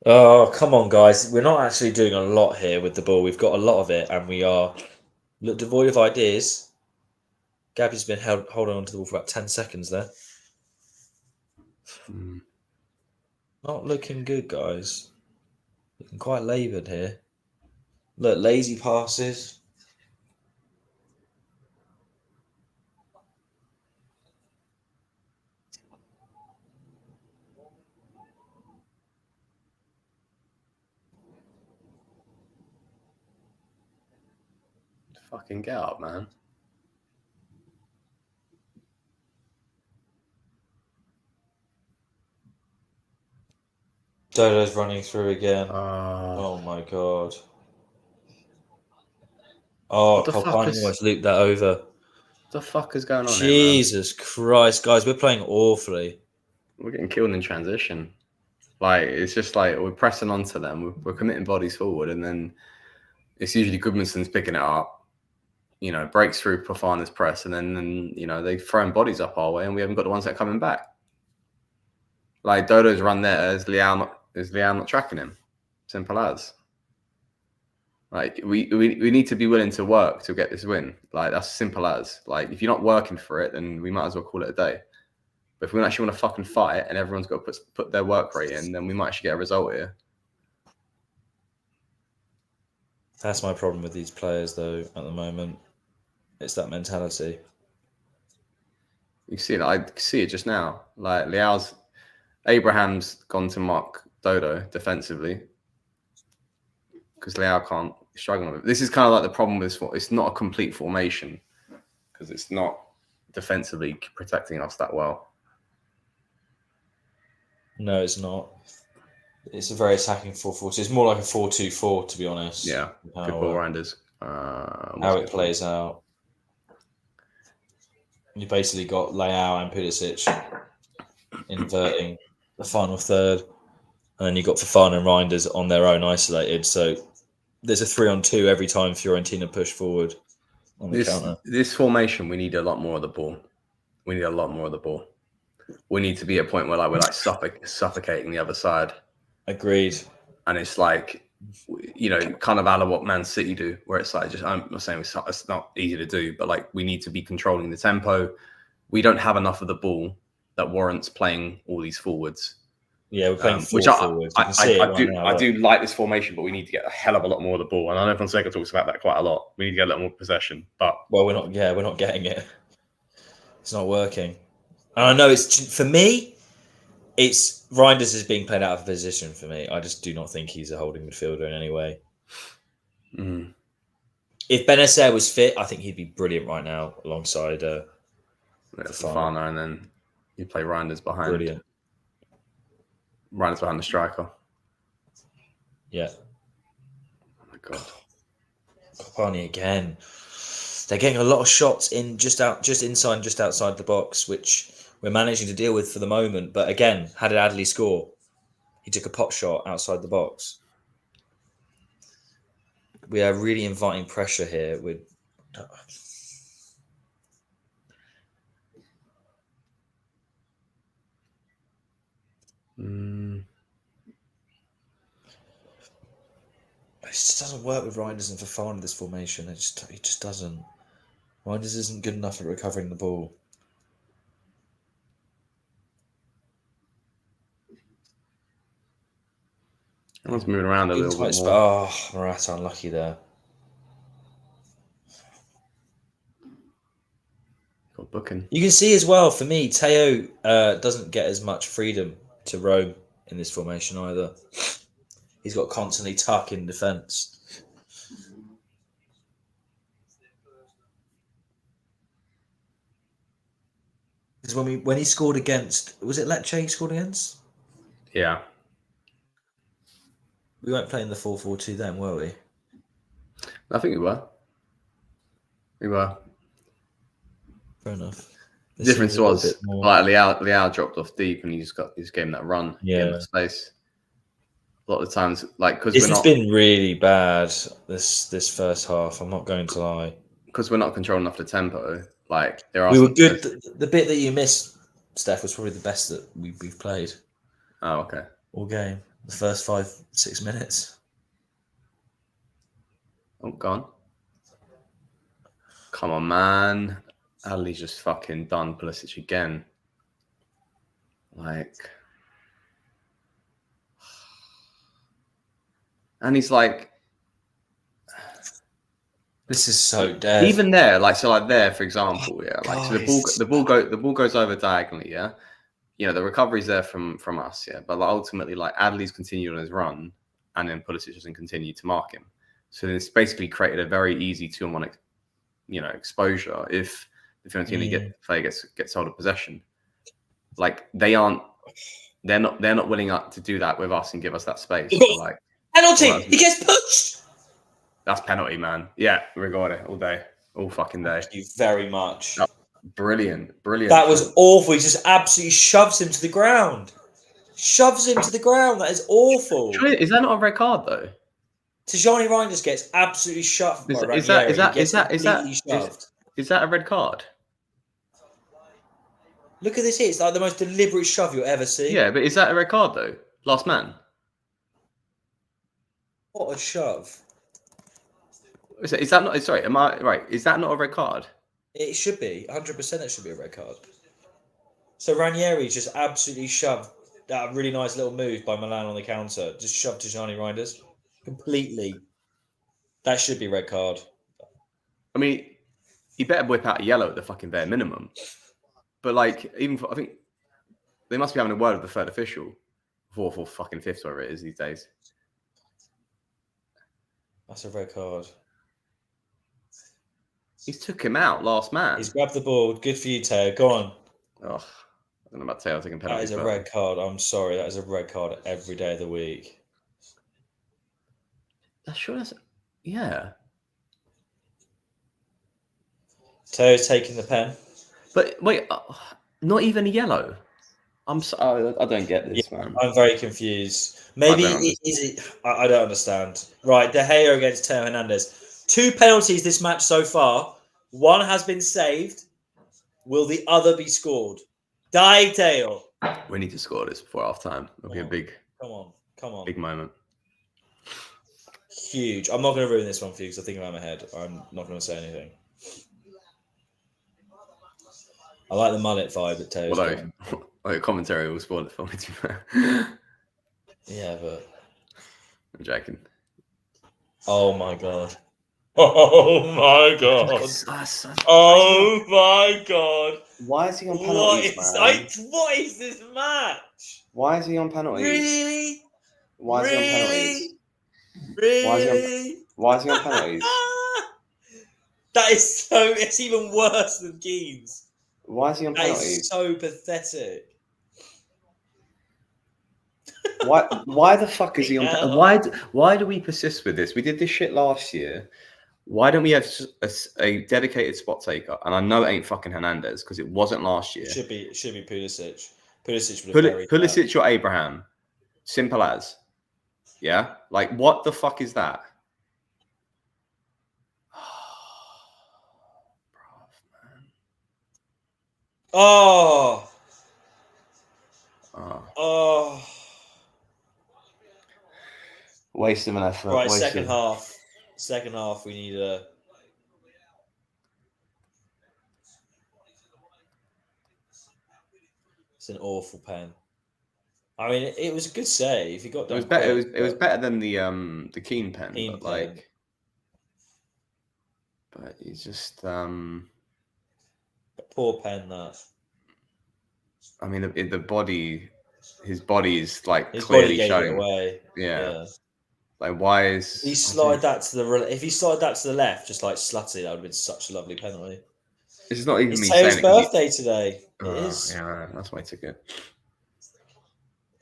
Oh, come on, guys. We're not actually doing a lot here with the ball. We've got a lot of it, and we are devoid of ideas. Gabby's been holding on to the ball for about 10 seconds there. Not looking good, guys. Looking quite laboured here. Look, lazy passes. Fucking get up, man. Dodo's running through again. Oh my god. Oh, Colpani almost looped that over. What the fuck is going on Jesus Christ, guys, we're playing awfully. We're getting killed in transition. Like, it's just like we're pressing onto them. We're committing bodies forward, and then it's usually Goodmanson's picking it up. You know, breaks through Fofana's press, and then you know, they're throwing bodies up our way, and we haven't got the ones that are coming back. Like Dodo's run there, is Leao not tracking him? Simple as. Like we need to be willing to work to get this win. Like that's simple as. Like if you're not working for it, then we might as well call it a day. But if we actually want to fucking fight, and everyone's got to put their work rate in, then we might actually get a result here. That's my problem with these players, though. At the moment, it's that mentality. You see it. I see it just now. Like Abraham's gone to mark Dodo defensively because Leao can't struggle with it. This is kind of like the problem with this. It's not a complete formation because it's not defensively protecting us that well. No, it's not. It's a very attacking 4-4-2. It's more like a 4-2-4, to be honest. Yeah, good ball rounders. How it plays out. You basically got Leao and Pulisic inverting the final third, and then you got Fofana and Reinders on their own isolated. So there's a 3-on-2 every time Fiorentina push forward on the counter. This formation, we need a lot more of the ball. We need to be at a point where we're suffocating the other side. Agreed. And it's like, you know, kind of a la what Man City do, where it's like, I'm not saying it's not easy to do, but like we need to be controlling the tempo. We don't have enough of the ball that warrants playing all these forwards. Yeah, we're playing Which forwards. You can see it right now. I do like this formation, but we need to get a hell of a lot more of the ball. And I know Fonseca talks about that quite a lot. We need to get a lot more possession. But we're not getting it. It's not working. And I know for me, it's Reinders is being played out of position for me. I just do not think he's a holding midfielder in any way. If Benacer was fit, I think he'd be brilliant right now alongside Stefano, and then you play Reinders behind. Brilliant. Reinders behind the striker. Yeah. Oh my god. Copani again. They're getting a lot of shots in just inside, just outside the box, which we're managing to deal with for the moment. But again, how did Adley score? He took a pot shot outside the box. We are really inviting pressure here. It just doesn't work with Reinders and Fofana in this formation. It just doesn't. Reinders isn't good enough at recovering the ball. Everyone's moving around a little bit more. Oh, Morata unlucky there. Got booking. You can see as well, for me, Teo doesn't get as much freedom to roam in this formation either. He's got constantly tuck in defence. Because when he scored against, was it Lecce he scored against? Yeah. We weren't playing the 4-4-2 then, were we? I think we were. We were. Fair enough. The difference was like Leao dropped off deep and he's getting that run in the space. A lot of the times, like because this has been really bad this first half. I'm not going to lie. Because we're not controlling enough the tempo. Like we were good. The bit that you missed, Steph, was probably the best that we've played. Oh, okay. All game, the first 5-6 minutes. Oh, gone. Come on, man. Ali's just fucking done Pulisic again. Like. And he's like, this is so dead. Even there, there, for example, so the ball goes over diagonally, yeah. You know, the recovery's there from us, yeah. But ultimately, Adley's continued on his run, and then Pulisic doesn't continue to mark him. So it's basically created a very easy 2-on-1, exposure if the Fiorentina player gets hold of possession. Like they're not willing to do that with us and give us that space. So, penalty! He gets pushed! That's penalty, man. Yeah, regard it all day. All fucking day. Thank you very much. Oh, brilliant. That was awful. He just absolutely shoves him to the ground. That is awful. Is that not a red card, though? Tijani Reinders gets absolutely shoved by Ranieri. Is that a red card? Look at this here. It's like the most deliberate shove you'll ever see. Yeah, but is that a red card, though? Last man. What a shove. Is that not... Sorry, am I right? Is that not a red card? It should be. 100% it should be a red card. So Ranieri just absolutely shoved that really nice little move by Milan on the counter. Just shoved Tijani Reinders. Completely. That should be a red card. I mean, he better whip out a yellow at the fucking bare minimum. But I think they must be having a word with the third official. Fourth or fucking fifth, whatever it is these days. That's a red card. He's took him out, last man. He's grabbed the ball. Good for you, Teo. Go on. Oh, I don't know about Teo taking penalties. That is a red card. I'm sorry. That is a red card every day of the week. Yeah. Teo's taking the pen. But wait, not even a yellow. I don't get this, man. I'm very confused. Maybe I don't understand. Right, De Gea against Teo Hernandez. 2 penalties this match so far. One has been saved. Will the other be scored? Die, Teo. We need to score this before half time. It'll be a big. Come on. Big moment. Huge. I'm not going to ruin this one for you because I think around my head. I'm not going to say anything. I like the mullet vibe that Teo's got. Oh, commentary will spoil it for me. Yeah, but I'm joking. Oh my god. Oh my god. Oh my god. Why is he on penalties, man? What is this match? Why is he on penalties? Really? Why is he on penalties? Really? Why is he on penalties? That is so. It's even worse than Keane's. Why is he on That penalties? is so pathetic. Why the fuck is he on? Why do we persist with this? We did this shit last year. Why don't we have a dedicated spot taker? And I know it ain't fucking Hernandez because it wasn't last year. It should be Pulisic. Pulisic would have buried Pulisic or Abraham. Simple as. Yeah? Like, what the fuck is that? Oh. Oh. Waste of an effort. Right, second half. Second half, we need a... It's an awful pen. I mean, it was a good save. He got done. It was better. It was better than the Keane pen. Keane but pen. But he's just Poor pen. That. I mean, the body. His body is like His clearly body gave showing. It away. Yeah. Like, why is he slide that to the? If he slid that to the left, just like slutty, that would have been such a lovely penalty. This is not even me Taylor's saying birthday today. It is. Yeah, that's way too good.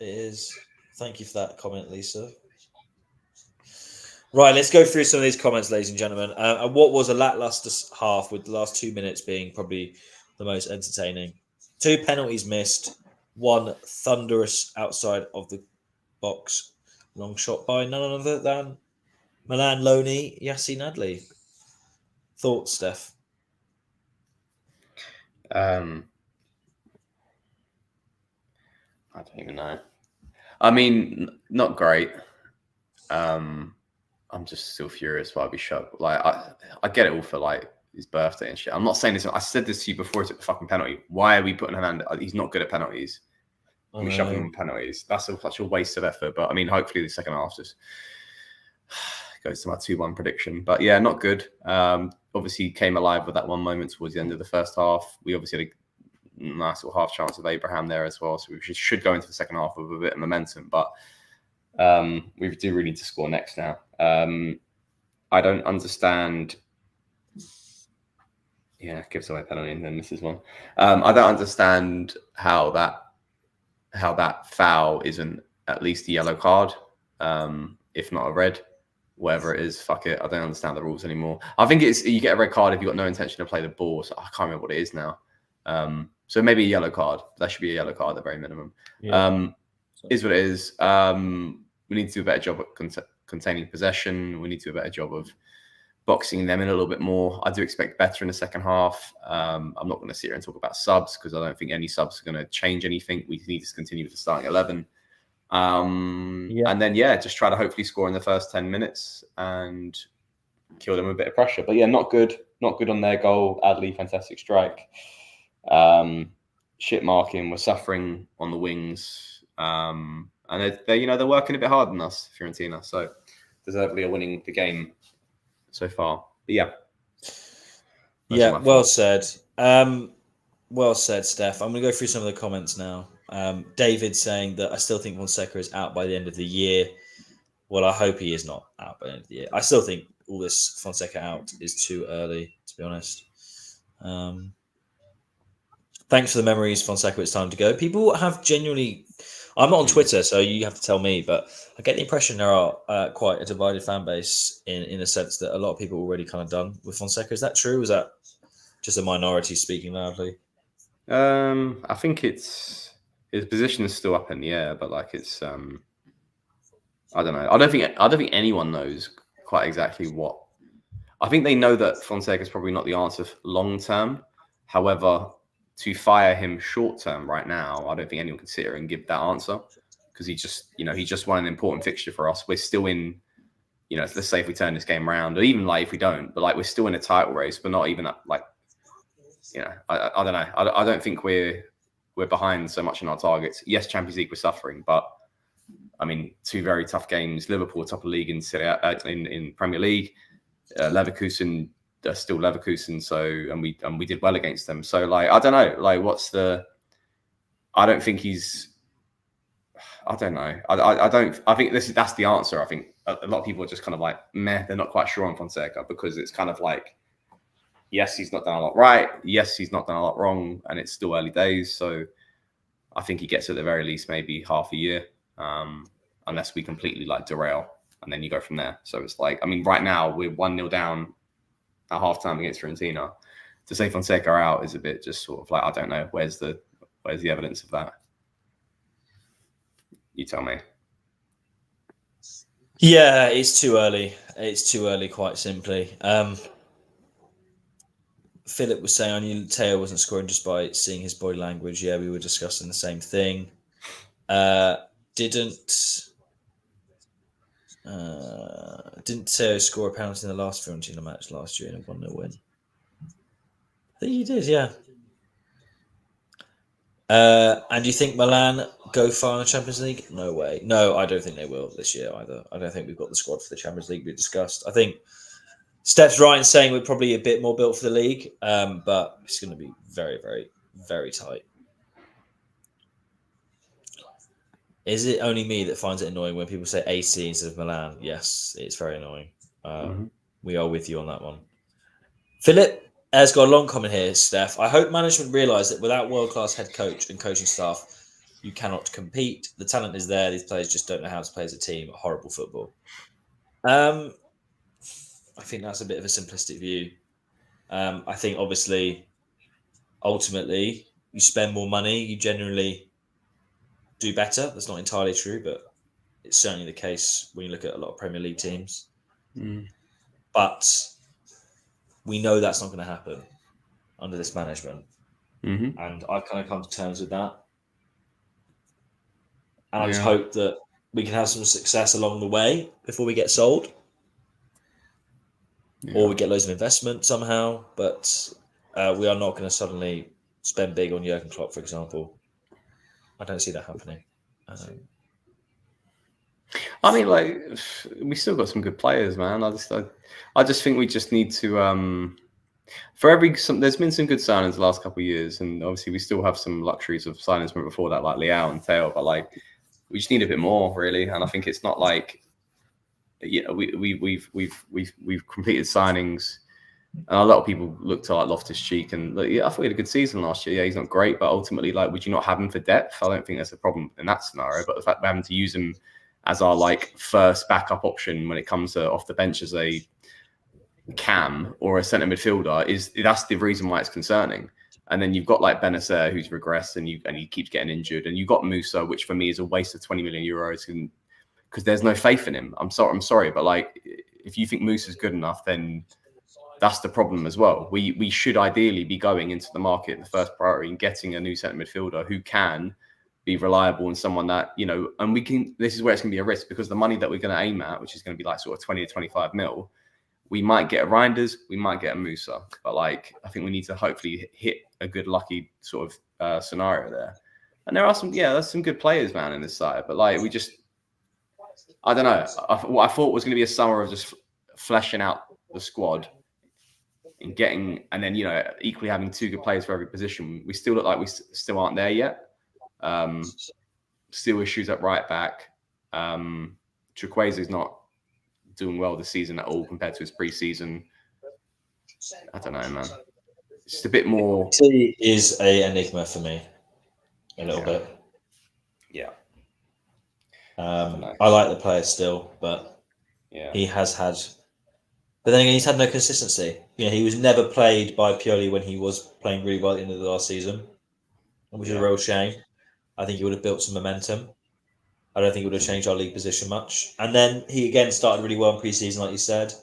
It is. Thank you for that comment, Lisa. Right, let's go through some of these comments, ladies and gentlemen. And what was a lackluster half, with the last 2 minutes being probably the most entertaining. 2 penalties missed, 1 thunderous outside of the box long shot by none other than Milan Loney Yassi Nadli. Thoughts, Steph? I don't even know. I mean, not great. I'm just still furious why we shocked. Like, I get it all for like his birthday and shit. I'm not saying this. I said this to you before he took the fucking penalty. Why are we putting Hernandez? He's not good at penalties. We're shoving him on penalties. That's such a waste of effort. But I mean, hopefully the second half just goes to my 2-1 prediction. But yeah, not good. Obviously came alive with that one moment towards the end of the first half. We obviously had a nice little half chance of Abraham there as well. So we should go into the second half with a bit of momentum. But we do really need to score next now. I don't understand. Yeah, gives away a penalty and then misses one. I don't understand how that foul isn't at least a yellow card, if not a red. Whatever it is, fuck it. I don't understand the rules anymore. I think it's you get a red card if you've got no intention to play the ball. So I can't remember what it is now. So maybe a yellow card. That should be a yellow card at the very minimum. Yeah. Is what it is. We need to do a better job at containing possession. We need to do a better job of boxing them in a little bit more. I do expect better in the second half. I'm not going to sit here and talk about subs because I don't think any subs are going to change anything. We need to continue with the starting 11. And then, just try to hopefully score in the first 10 minutes and kill them with a bit of pressure. But yeah, not good. Not good on their goal. Adley, fantastic strike. Shit marking. We're suffering on the wings. And they're working a bit harder than us, Fiorentina. So deservedly are winning the game so far. But yeah. Yeah, well said. Well said, Steph. I'm going to go through some of the comments now. David saying that I still think Fonseca is out by the end of the year. Well, I hope he is not out by the end of the year. I still think all this Fonseca out is too early, to be honest. Thanks for the memories, Fonseca. It's time to go. People have genuinely... I'm not on Twitter, so you have to tell me, but I get the impression there are quite a divided fan base in the sense that a lot of people are already kind of done with Fonseca. Is that true? Is that just a minority speaking loudly? I think his position is still up in the air, but like it's I don't know. I don't think anyone knows quite exactly what. I think they know that Fonseca is probably not the answer long term. However, to fire him short term right now, I don't think anyone can sit here and give that answer because he just won an important fixture for us. We're still in, let's say if we turn this game around, or even like if we don't, but like we're still in a title race. We're not even like, I don't know. I don't think we're we're behind so much in our targets. Yes, Champions League we're suffering, but I mean, 2 very tough games. Liverpool top of the league in Premier League. Leverkusen are still Leverkusen, so and we did well against them. So like, I don't know, like I don't think he's. I don't know. I don't. I think that's the answer. I think a lot of people are just kind of like meh. They're not quite sure on Fonseca because it's kind of like, yes, he's not done a lot right. Yes, he's not done a lot wrong, and it's still early days. So I think he gets at the very least maybe half a year, unless we completely like derail, and then you go from there. So it's like, I mean, right now we're 1-0 down at halftime against Fiorentina. To say Fonseca out is a bit just sort of like, I don't know. Where's the evidence of that? You tell me. Yeah, it's too early. It's too early, quite simply. Philip was saying I knew Teo wasn't scoring just by seeing his body language. Yeah, we were discussing the same thing. Didn't Teo score a penalty in the last Fiorentina match last year in a 1-0 win? I think he did, yeah. And do you think Milan go far in the Champions League? No way. No, I don't think they will this year either. I don't think we've got the squad for the Champions League we discussed. I think Steph's right in saying we're probably a bit more built for the league, but it's going to be very, very, very tight. Is it only me that finds it annoying when people say AC instead of Milan? Yes, it's very annoying. We are with you on that one. Philip has got a long comment here, Steph. I hope management realise that without world-class head coach and coaching staff, you cannot compete. The talent is there. These players just don't know how to play as a team. Horrible football. I think that's a bit of a simplistic view. I think, obviously, ultimately, you spend more money, you generally do better. That's not entirely true, but it's certainly the case when you look at a lot of Premier League teams. But we know that's not going to happen under this management. And I've kind of come to terms with that. And I just hope that we can have some success along the way before we get sold. Or we get loads of investment somehow. But we are not going to suddenly spend big on Jurgen Klopp, for example. I don't see that happening. I mean, like, we still got some good players, man. I just think we just need to. There's been some good signings the last couple of years, and obviously we still have some luxuries of signings from before that, like Leao and Teo. But like, we just need a bit more, really. And I think it's not like, we've completed signings, and a lot of people look to like Loftus-Cheek, and I thought he had a good season last year. Yeah, he's not great, but ultimately, like, would you not have him for depth? I don't think that's a problem in that scenario. But the fact we're having to use him as our like first backup option when it comes to off the bench as a cam or a centre midfielder that's the reason why it's concerning. And then you've got like Benacer who's regressed and he keeps getting injured, and you've got Musa, which for me is a waste of 20 million euros because there's no faith in him. I'm sorry, but like, if you think Musa's good enough, then that's the problem as well. We should ideally be going into the market the first priority and getting a new centre midfielder who can be reliable and someone that, and this is where it's going to be a risk, because the money that we're going to aim at, which is going to be like sort of 20 to 25 mil, we might get a Reinders, we might get a Musa, but like, I think we need to hopefully hit a good lucky sort of scenario there. And there's some good players, man, in this side, but like, I don't know. What I thought was going to be a summer of just fleshing out the squad and then equally having 2 good players for every position. We still look like we still aren't there yet. Still issues at right back. Chukwueze's not doing well this season at all compared to his pre-season. I don't know, man. It's just a bit more. He is an enigma for me, a little bit. Yeah. I like the player still, but he has had. But then again, he's had no consistency. He was never played by Pioli when he was playing really well at the end of the last season, which is a real shame. I think he would have built some momentum. I don't think it would have changed our league position much. And then he again started really well in pre-season, like you said.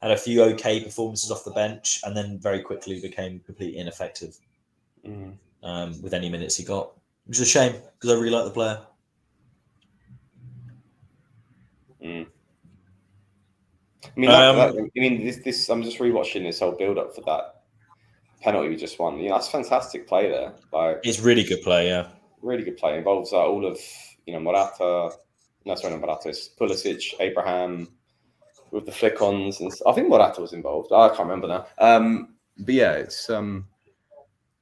Had a few okay performances off the bench, and then very quickly became completely ineffective with any minutes he got. Which is a shame, because I really like the player. I mean, this. I'm just rewatching this whole build-up for that penalty we just won. That's fantastic play there. Like, it's really good play, yeah. Really good play. Involves all of Morata. No, sorry, not Morata. It's Pulisic, Abraham, with the flick-ons, and I think Morata was involved. I can't remember now. But yeah, it's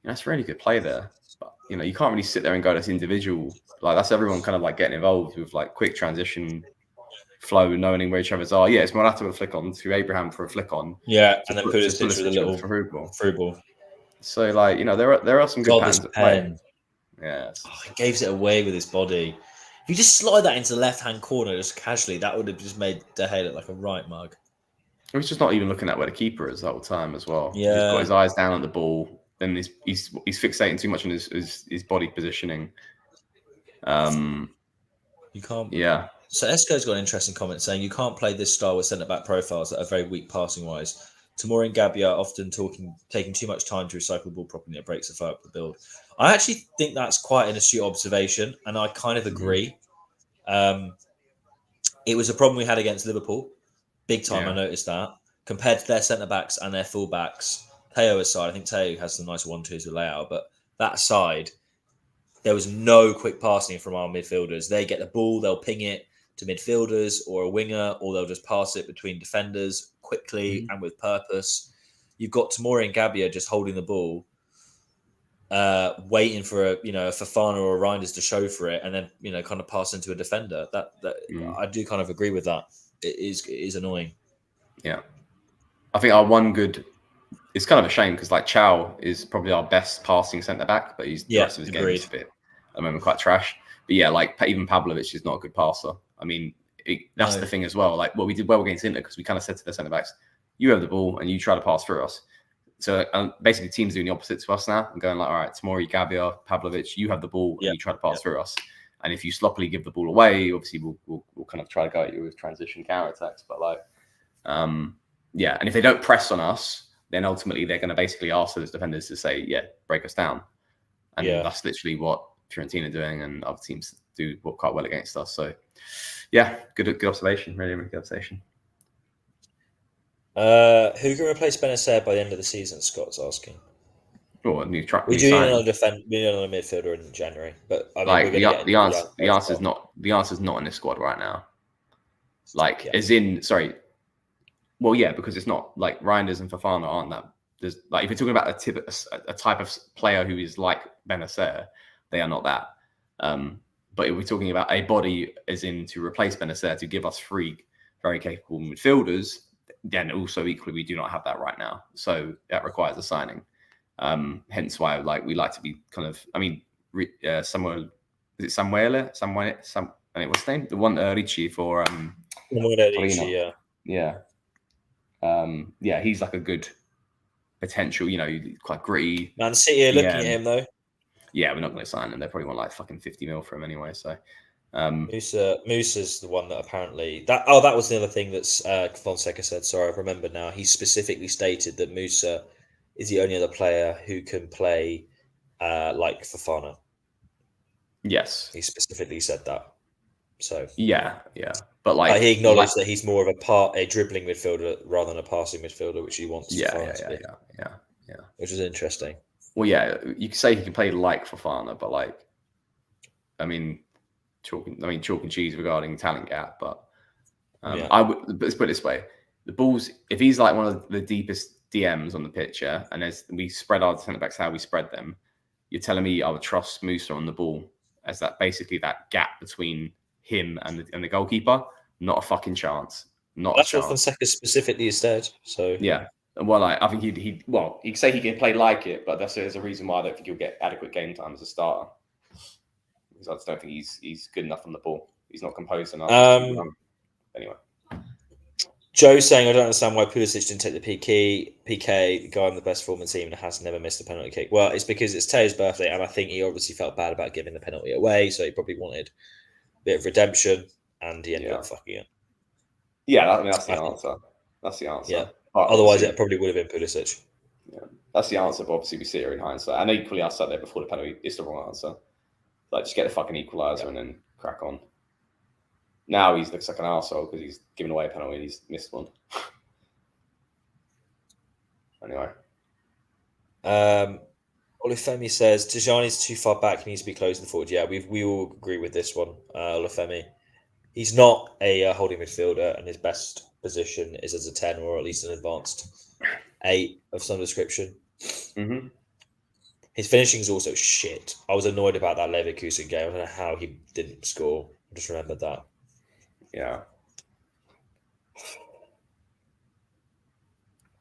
that's really good play there. But you can't really sit there and go, that's individual. Like, that's everyone kind of like getting involved with like quick transition flow, knowing where each other's are. Yeah, it's Morata with a flick on to Abraham for a flick on. Yeah, and then Pulisic with a little through ball. So like there are some good patterns at play. Yeah, he gave it away with his body. If you just slide that into the left-hand corner just casually, that would have just made De Gea look like a right mug. He's just not even looking at where the keeper is the whole time as well. Yeah. He's just got his eyes down at the ball. Then he's fixating too much on his body positioning. You can't. Yeah. So Esco's got an interesting comment saying you can't play this style with centre-back profiles that are very weak passing-wise. Tomori and Gabby are often taking too much time to recycle the ball properly. It breaks the flow up the build. I actually think that's quite an astute observation, and I kind of agree. It was a problem we had against Liverpool. Big time, yeah. I noticed that. Compared to their centre-backs and their full-backs, Teo aside, I think Teo has some nice 1-2s with layout, but that aside, there was no quick passing from our midfielders. They get the ball, they'll ping it to midfielders or a winger, or they'll just pass it between defenders quickly and with purpose. You've got Tomori and Gabbia just holding the ball, waiting for a Fofana or a Reinders to show for it, and then kind of pass into a defender. That I do kind of agree with that. It is annoying. Yeah, I think our one good. It's kind of a shame because like Chow is probably our best passing centre back, but the rest of his game is a bit at the moment quite trash. But yeah, like even Pavlovic is not a good passer. I mean, that's the thing as well. Like what we did well against Inter because we kind of said to the centre backs, "You have the ball and you try to pass through us." So basically, teams doing the opposite to us now and going like, "All right, Tomori, Gabbia, Pavlovic, you have the ball and you try to pass through us." And if you sloppily give the ball away, obviously we'll kind of try to go at you with transition counter attacks. But like, and if they don't press on us, then ultimately they're going to basically ask those defenders to say, "Yeah, break us down," and that's literally what Fiorentina are doing, and other teams do quite well against us. So, yeah, good observation. Really, really good observation. Who can replace Benacer by the end of the season? Scott's asking. Oh, a new track. We do need another midfielder in January, but I mean, like the answer is not in this squad right now. Like, as in, sorry. Well, yeah, because it's not like Reinders and Fofana aren't that. There's like if you're talking about a type of player who is like Benacer, they are not that. But if we're talking about a body as in to replace Benacer to give us three very capable midfielders, then also equally we do not have that right now. So that requires a signing. Hence why we like to be kind of. I mean, Samuel, is it Samuele? I mean, what's his name? The one Ricci for Ricci, yeah. He's like a good potential, quite gritty. Man City are looking at him though. Yeah, we're not going to sign him. They probably want like fucking 50 mil for him anyway. So, Musa's the one that apparently that was the other thing that Fonseca said. Sorry, I remember now. He specifically stated that Musa is the only other player who can play like Fofana. Yes, he specifically said that. So yeah. But like he acknowledged that he's more of a dribbling midfielder rather than a passing midfielder, which he wants. Yeah. Which is interesting. Well, yeah, you could say he can play like Fofana, but like, I mean, chalk and cheese regarding talent gap. But let's put it this way: the balls. If he's like one of the deepest DMs on the pitch, and as we spread our centre backs how we spread them, you're telling me I would trust Musa on the ball as that basically that gap between him and the goalkeeper? Not a fucking chance. That's what Fonseca specifically said. So yeah. Well, I think he can say he can play like it, but there's a reason why I don't think he'll get adequate game time as a starter. Because I just don't think he's good enough on the ball. He's not composed enough. Anyway. Joe's saying, I don't understand why Pulisic didn't take the PK, the guy in the best form in the team and has never missed a penalty kick. Well, it's because it's Teo's birthday, and I think he obviously felt bad about giving the penalty away, so he probably wanted a bit of redemption, and he ended up fucking it. Yeah, that's the answer. That's the answer. Yeah. Otherwise, it probably would have been Pulisic. Yeah, that's the answer. But obviously, we see it in hindsight. And equally, I sat there before the penalty. It's the wrong answer. Like, just get the fucking equaliser and then crack on. Now he looks like an arsehole because he's given away a penalty and he's missed one. Anyway. Olufemi says Tijani's too far back. He needs to be close to the forward. Yeah, we all agree with this one. Olufemi. He's not a holding midfielder, and his best position is as a 10 or at least an advanced 8 of some description. Mm-hmm. His finishing is also shit. I was annoyed about that Leverkusen game. I don't know how he didn't score. I just remembered that. Yeah.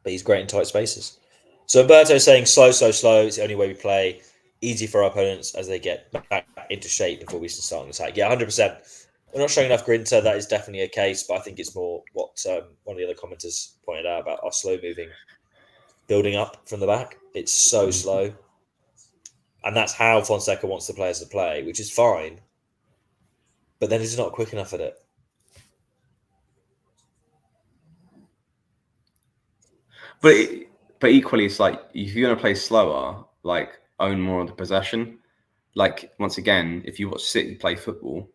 But he's great in tight spaces. So Umberto's saying slow. It's the only way we play. Easy for our opponents as they get back into shape before we can start an attack. Yeah, 100%. We're not showing enough grinta. That is definitely a case, but I think it's more what one of the other commenters pointed out about our slow moving, building up from the back. It's so slow. And that's how Fonseca wants the players to play, which is fine. But then he's not quick enough at it. But equally, it's like if you're going to play slower, like own more of the possession. Like once again, if you watch City play football,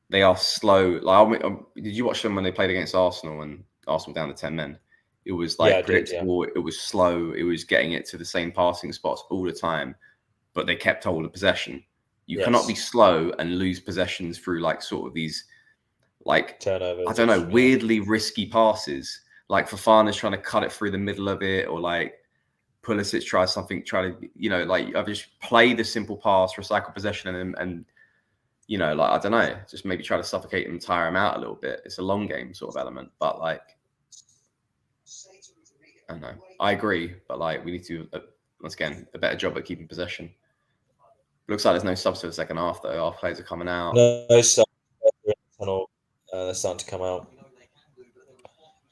they are slow. Like, did you watch them when they played against Arsenal and Arsenal down to 10 men? It was like predictable. It was slow. It was getting it to the same passing spots all the time, but they kept hold of possession. You cannot be slow and lose possessions through like sort of these like turnovers. I don't know, weirdly risky passes. Like Fofana's trying to cut it through the middle of it, or like Pulisic try to, like I've just play the simple pass, recycle possession, and like I don't know, just maybe try to suffocate him, tire him out a little bit. It's a long game sort of element, but like I don't know. I agree, but like we need to once again a better job at keeping possession. Looks like there's no subs for the second half though. Our players are coming out. No subs. They're starting to come out.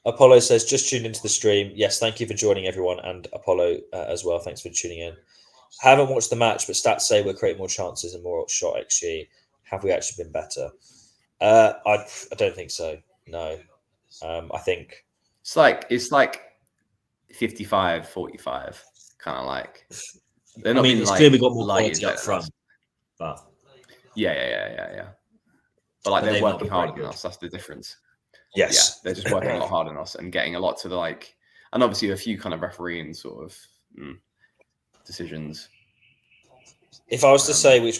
Apollo says, just tuned into the stream. Yes, thank you for joining, everyone, and Apollo as well. Thanks for tuning in. I haven't watched the match, but stats say we're creating more chances and more shot XG. Have we actually been better? I don't think so. No. I think it's like 55-45, kind of like. They're not it's clear we got more quality up front. But yeah. But like they're working harder than us. That's the difference. Yes. Yeah, they're just working a lot harder than us and getting a lot to the like, and obviously a few kind of refereeing sort of decisions. If I was to say which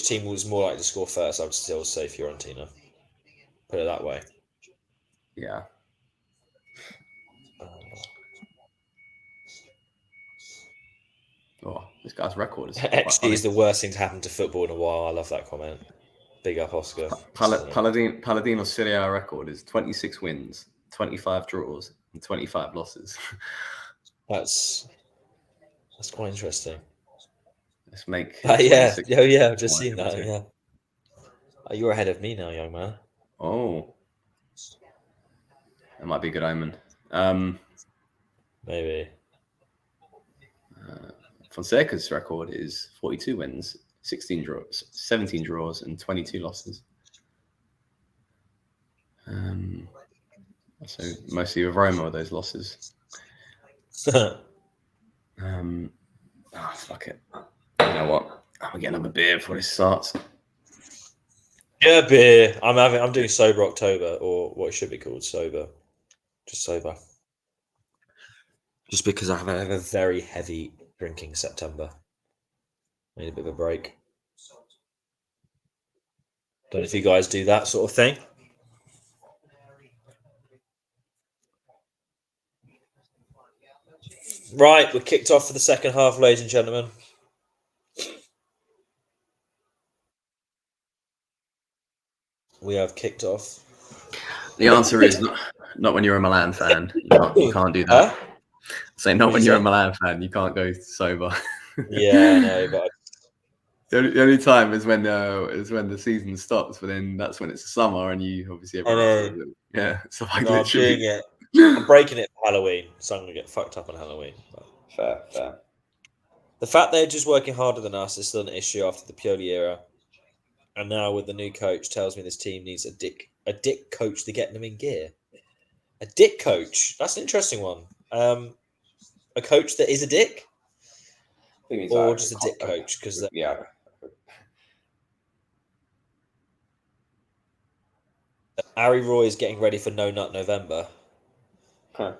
team was more likely to score first, I would still say Fiorentina. Put it that way. Yeah. Oh, this guy's record is XG is the worst thing to happen to football in a while. I love that comment. Big up, Oscar. Palladino Serie A record is 26 wins, 25 draws, and 25 losses. That's quite interesting. Let's make. Yeah, I've just seen that. Yeah. Oh, you're ahead of me now, young man. Oh, that might be a good omen. Maybe. Fonseca's record is 42 wins, 16 draws, 17 draws, and 22 losses. So mostly with Roma, those losses. Fuck it. You know what? I'm getting another beer before this starts. Yeah, beer. I'm doing sober October, or what it should be called sober. Just sober. Just because I have a very heavy drinking September. Need a bit of a break. Don't know if you guys do that sort of thing. Right, we're kicked off for the second half, ladies and gentlemen. We have kicked off. The answer is not when you're a Milan fan. You can't do that. Huh? Say not when you're a Milan fan. You can't go sober. Yeah, no, but the only time is when the season stops. But then that's when it's the summer, and you obviously So I'm doing it. I'm breaking it for Halloween, so I'm gonna get fucked up on Halloween. Fair. The fact they're just working harder than us is still an issue after the Pioli era, and now with the new coach, tells me this team needs a dick coach to get them in gear. A dick coach. That's an interesting one. A coach that is a dick, or just a dick coach? Because yeah. Ari Roy is getting ready for No Nut November. Huh.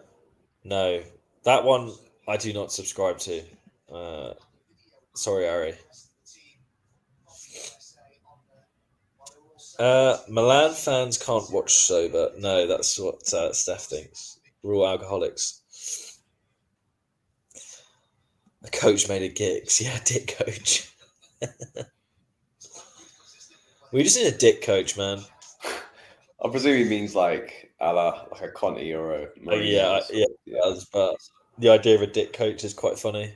No, that one I do not subscribe to. Sorry, Ari. Milan fans can't watch sober. No, that's what Steph thinks. We're all alcoholics. The coach made a gigs. Yeah, dick coach. We just need a dick coach, man. I presume he means like a Conte or a Mourinho. Yeah. But the idea of a dick coach is quite funny.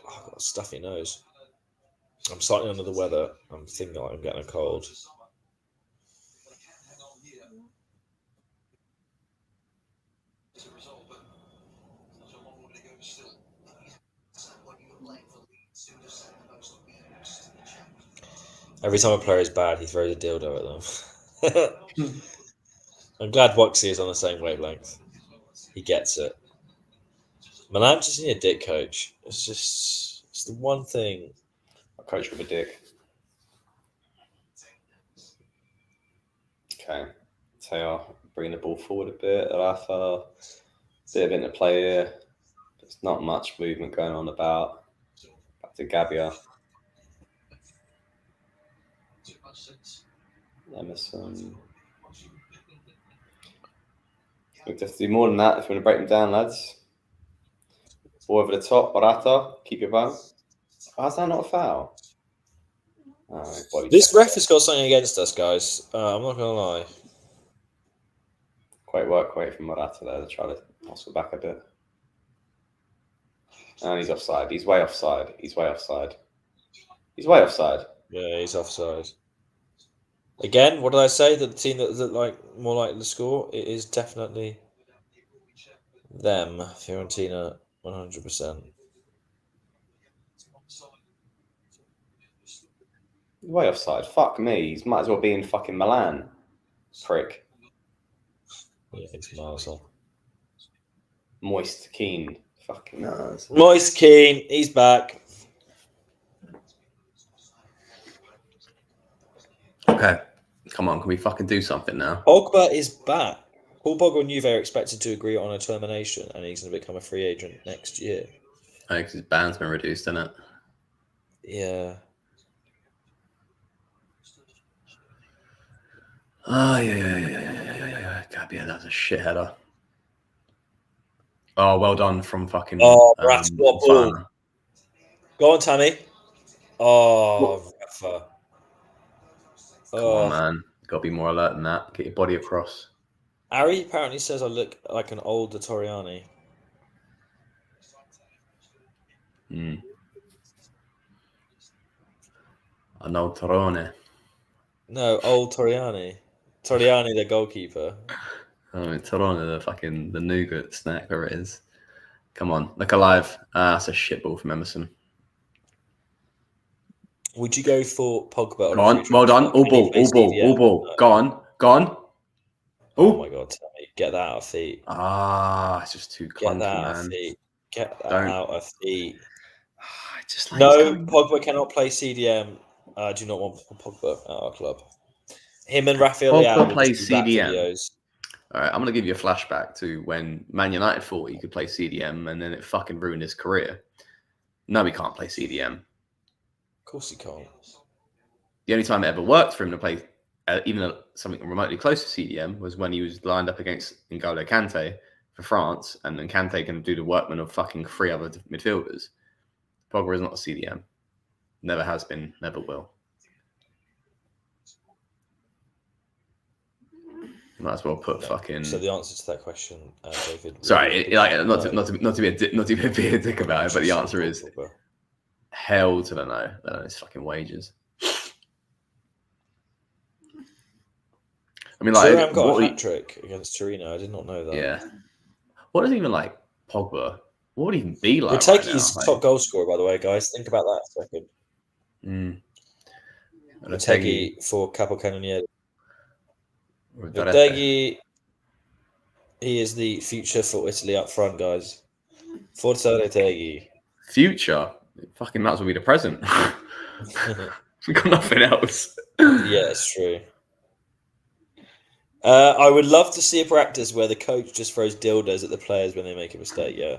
Oh, I've got a stuffy nose. I'm slightly under the weather. I'm thinking like I'm getting a cold. Every time a player is bad, he throws a dildo at them. I'm glad Waxy is on the same wavelength. He gets it. Milan just need a dick coach. It's the one thing. A coach with a dick. Okay. Teo bring the ball forward a bit. Rafa, bit of interplay here. There's not much movement going on about. Back to Gabbia. Emerson. We have to do more than that if we want to break them down, lads. Ball over the top. Barata, keep your bow. How's that not a foul? This ref has got something against us, guys. I'm not going to lie. Great work from Morata there to try to hustle back a bit. And he's offside. He's way offside. Yeah, he's offside. Again, what did I say? The team that like more likely to score? It is definitely them. Fiorentina, 100%. Way offside. Fuck me. He might as well be in fucking Milan. Prick. Yeah, it's miles off. Moist Keane. Fucking nose. Moist Keane. He's back. Okay. Come on, can we fucking do something now? Pogba is back. Paul Pogba and Juve are expected to agree on a termination, and he's going to become a free agent next year. I think his band's been reduced, isn't it? Yeah. Oh, yeah. Gabbia, that's a shit header. Oh, well done from fucking... Brat, what ball? Go on, Tammy. Oh, Rafa. Come on, man. Got to be more alert than that. Get your body across. Ari apparently says I look like an older Torriani. An old Torrone. No, old Torriani. Torriani, the goalkeeper. Oh, Torrone, the nougat snack, where it is. Come on, look alive. That's a shit ball from Emerson. Would you go for Pogba? Go on, well done. All ball. Go on. Oh my god, Tammy, get that out of feet. It's just too clunky, man. Get that out of feet. No, Pogba cannot play CDM. I do not want Pogba at our club. Him and Rafael Pogba plays CDM. Videos. All right, I'm going to give you a flashback to when Man United thought he could play CDM and then it fucking ruined his career. No, he can't play CDM. Of course he can't. The only time it ever worked for him to play even something remotely close to CDM was when he was lined up against N'Golo Kante for France, and then Kante can do the workman of fucking 3 other midfielders. Pogba is not a CDM. Never has been, never will. Might as well put fucking. So the answer to that question, David. Sorry, not to be a dick about it, but the answer is hell to the no. That is fucking wages. I mean, like, Thuram got a hat trick against Torino. I did not know that. Yeah. What is even like Pogba? What would he even be like? Retegi's top goal scorer, by the way, guys. Think about that a second. Retegi for Capocannoniere. Retegi, he is the future for Italy up front, guys. Forza Retegi. Future? Fucking might as well be the present. We got nothing else. Yeah, it's true. I would love to see a practice where the coach just throws dildos at the players when they make a mistake. Yeah,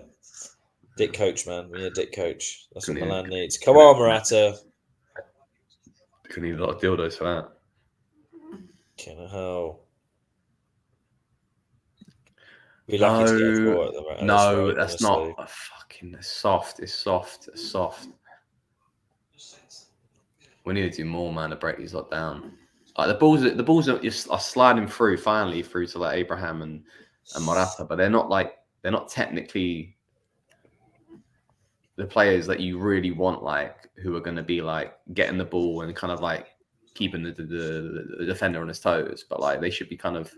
dick coach, man. We need a dick coach. That's what Milan needs. Come on, Morata. Could need a lot of dildos for that. Hell. Be No, lucky to get a draw at the moment. no, that's not a fucking. It's soft. It's soft. It's soft. We need to do more, man, to break these lot down. Like the balls are sliding through finally through to like Abraham and Morata, but they're not technically the players that you really want, like who are going to be like getting the ball and kind of like keeping the defender on his toes. But like they should be kind of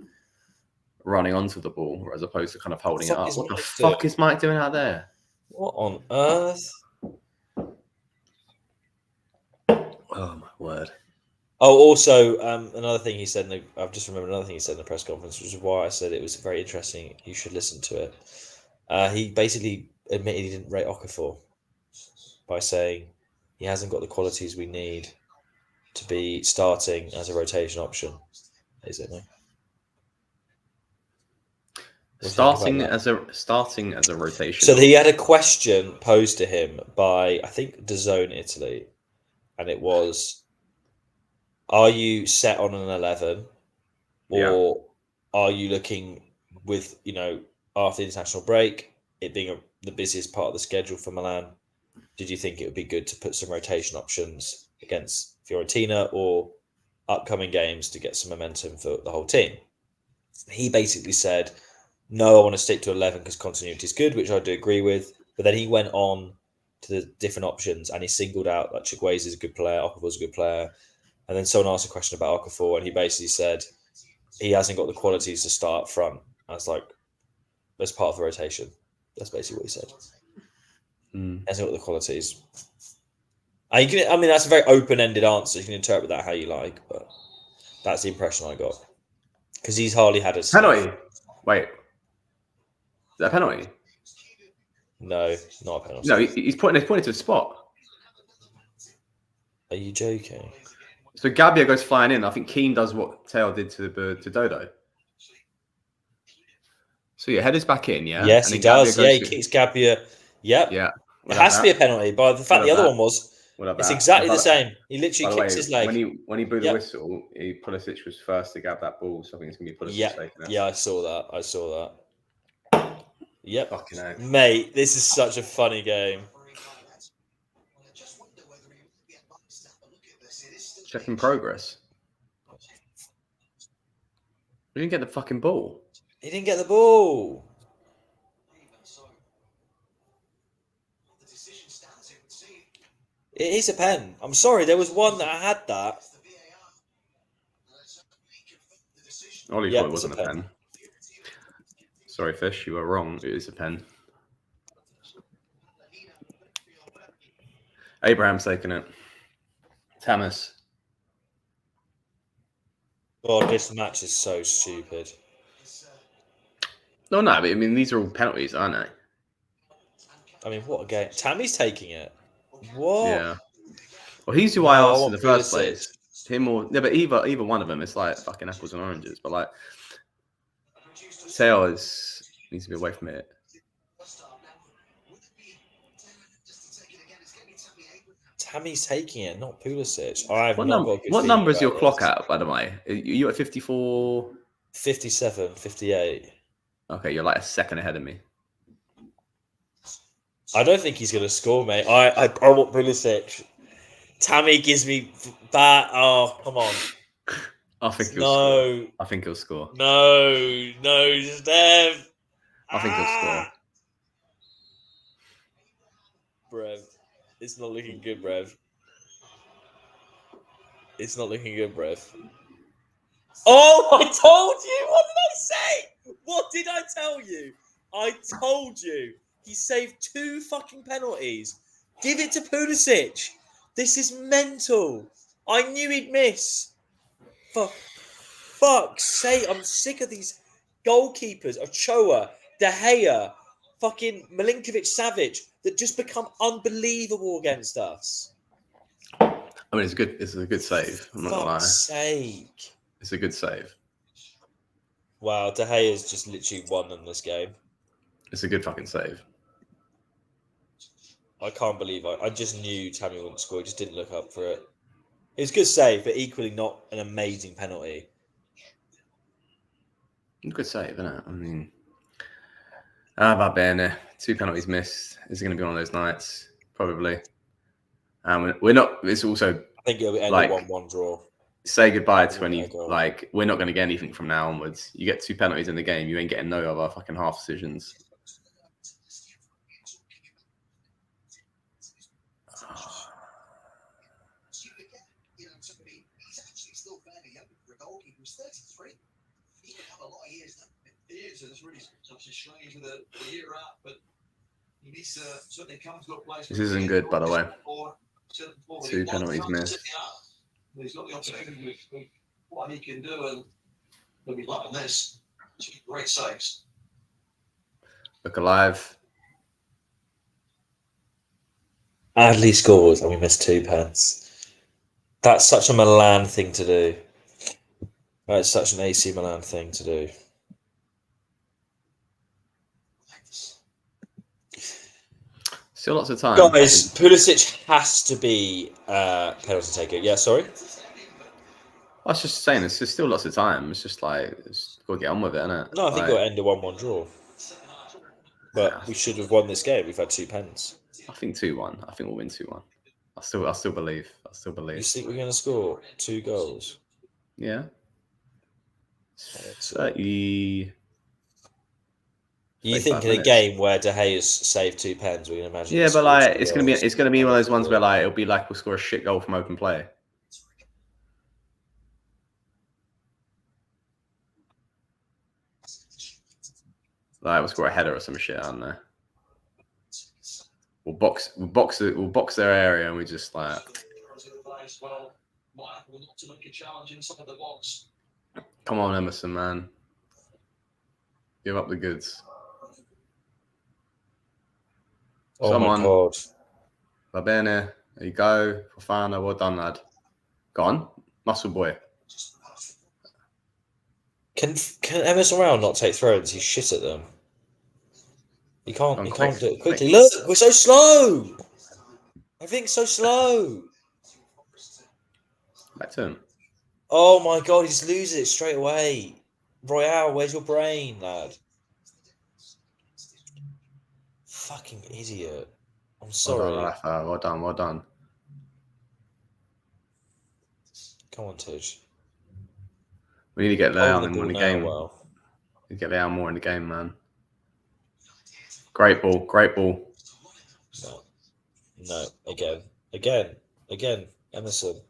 running onto the ball as opposed to kind of holding it up. What the fuck is Mike doing out there? What on earth? Oh my word. Oh, also, another thing he said, I've just remembered another thing he said in the press conference, which is why I said it was very interesting. You should listen to it. He basically admitted he didn't rate Okafor by saying he hasn't got the qualities we need to be starting as a rotation option. Is it, no? Starting as a rotation. So he had a question posed to him by, I think, DAZN Italy, and it was, are you set on an 11, or are you looking with, after the international break, it being the busiest part of the schedule for Milan, did you think it would be good to put some rotation options against Fiorentina or upcoming games to get some momentum for the whole team? He basically said, no, I want to stick to 11 because continuity is good, which I do agree with. But then he went on to the different options and he singled out like Chukwueze is a good player, Okafor's a good player. And then someone asked a question about Okafor and he basically said he hasn't got the qualities to start up front. I was like, that's part of the rotation. That's basically what he said. He hasn't got the qualities. I mean, that's a very open-ended answer. You can interpret that how you like, but that's the impression I got. Because he's hardly had a penalty. Wait. Is that a penalty? No, not a penalty. No, he's pointing to the spot. Are you joking? So Gabbia goes flying in. I think Keane does what Teo did to Dodo. So your head is back in, yeah? Yes, he does. Yeah, he kicks Gabbia. Yep. Yeah. It has to be a penalty, but the fact the other one was, it's exactly the same. He literally kicks his leg. When he blew the whistle, Pulisic was first to grab that ball, so I think it's going to be Pulisic taking it. Yeah, I saw that. Yep. Fucking hell. Mate, this is such a funny game. Checking progress. We didn't get the fucking ball. He didn't get the ball. It is a pen. I'm sorry, there was one that had that. Ollie thought it wasn't a pen. Sorry, Fish, you were wrong. It is a pen. Abraham's taking it. Tamas. God, this match is so stupid. No, but I mean, these are all penalties, aren't they? I mean, what a game. Tammy's taking it. What? Yeah. Well, he's who I asked in the first place. Him or... Yeah, but either one of them, it's like fucking apples and oranges. But like, Teo needs to be away from it. Tammy's taking it, not Pulisic. What number is your clock at, by the way? Are you at 54? 57, 58. Okay, you're like a second ahead of me. I don't think he's going to score, mate. I want Pulisic. Tammy gives me that. Oh, come on. I think he'll score. I think he'll score. No, Steph. I think he'll score. Brev. It's not looking good, Brev. It's not looking good, Brev. Oh, I told you! What did I say? What did I tell you? I told you. He saved 2 fucking penalties. Give it to Pulisic. This is mental. I knew he'd miss. For fuck's sake, I'm sick of these goalkeepers, Ochoa, De Gea, fucking Milinkovic-Savic, that just become unbelievable against us. I mean, it's good. It's a good save. I'm not gonna lie. Fuck's sake. It's a good save. Wow, De Gea's just literally won them this game. It's a good fucking save. I can't believe I just knew Tammy wouldn't score. I just didn't look up for it. It was a good save, but equally not an amazing penalty. Good save, isn't it? I mean, va bene. 2 penalties missed. Is it going to be one of those nights? Probably. We're not. It's also. I think it'll end like, a 1-1 draw. Say goodbye to any. Like, we're not going to get anything from now onwards. You get 2 penalties in the game, you ain't getting no other fucking half decisions. This isn't good, by the way. 2 penalties missed. He's got the opportunity with what he can do, and he'll be loving this. 2 great saves. Look alive. Adley scores and we missed 2 pence. That's such a Milan thing to do. That's such an AC Milan thing to do. Still lots of time. Guys, Pulisic has to be penalty taker. Yeah, sorry? I was just saying, there's still lots of time. It's just like, it's got to get on with it, innit? No, I think it'll end a 1-1 draw. But we should have won this game. We've had 2 pens. I think 2-1. I think we'll win 2-1. I still believe. You think we're going to score 2 goals? Yeah. 30. You think in a game where De Gea's saved 2 pens, we can imagine? Yeah, but like it's gonna be one of those ones where like it'll be like we'll score a shit goal from open play. Like we'll score a header or some shit, I don't know. We'll box their area and we just like. Come on, Emerson, man. Give up the goods. Oh Someone. my God. Va bene. There you go. Fofana, well done, lad. Go on. Muscle boy. Can Emerson Round not take throws? He's shit at them. He can't do it quickly. Look, we're so slow. Everything's so slow. Back to him. Oh my God, he just loses it straight away. Royale, where's your brain, lad? Fucking idiot. I'm sorry. Well done. Come on, Tidge. We need to get Leon in more in the game. Well. We need to get Leon more in the game, man. Great ball. No. Again. Emerson.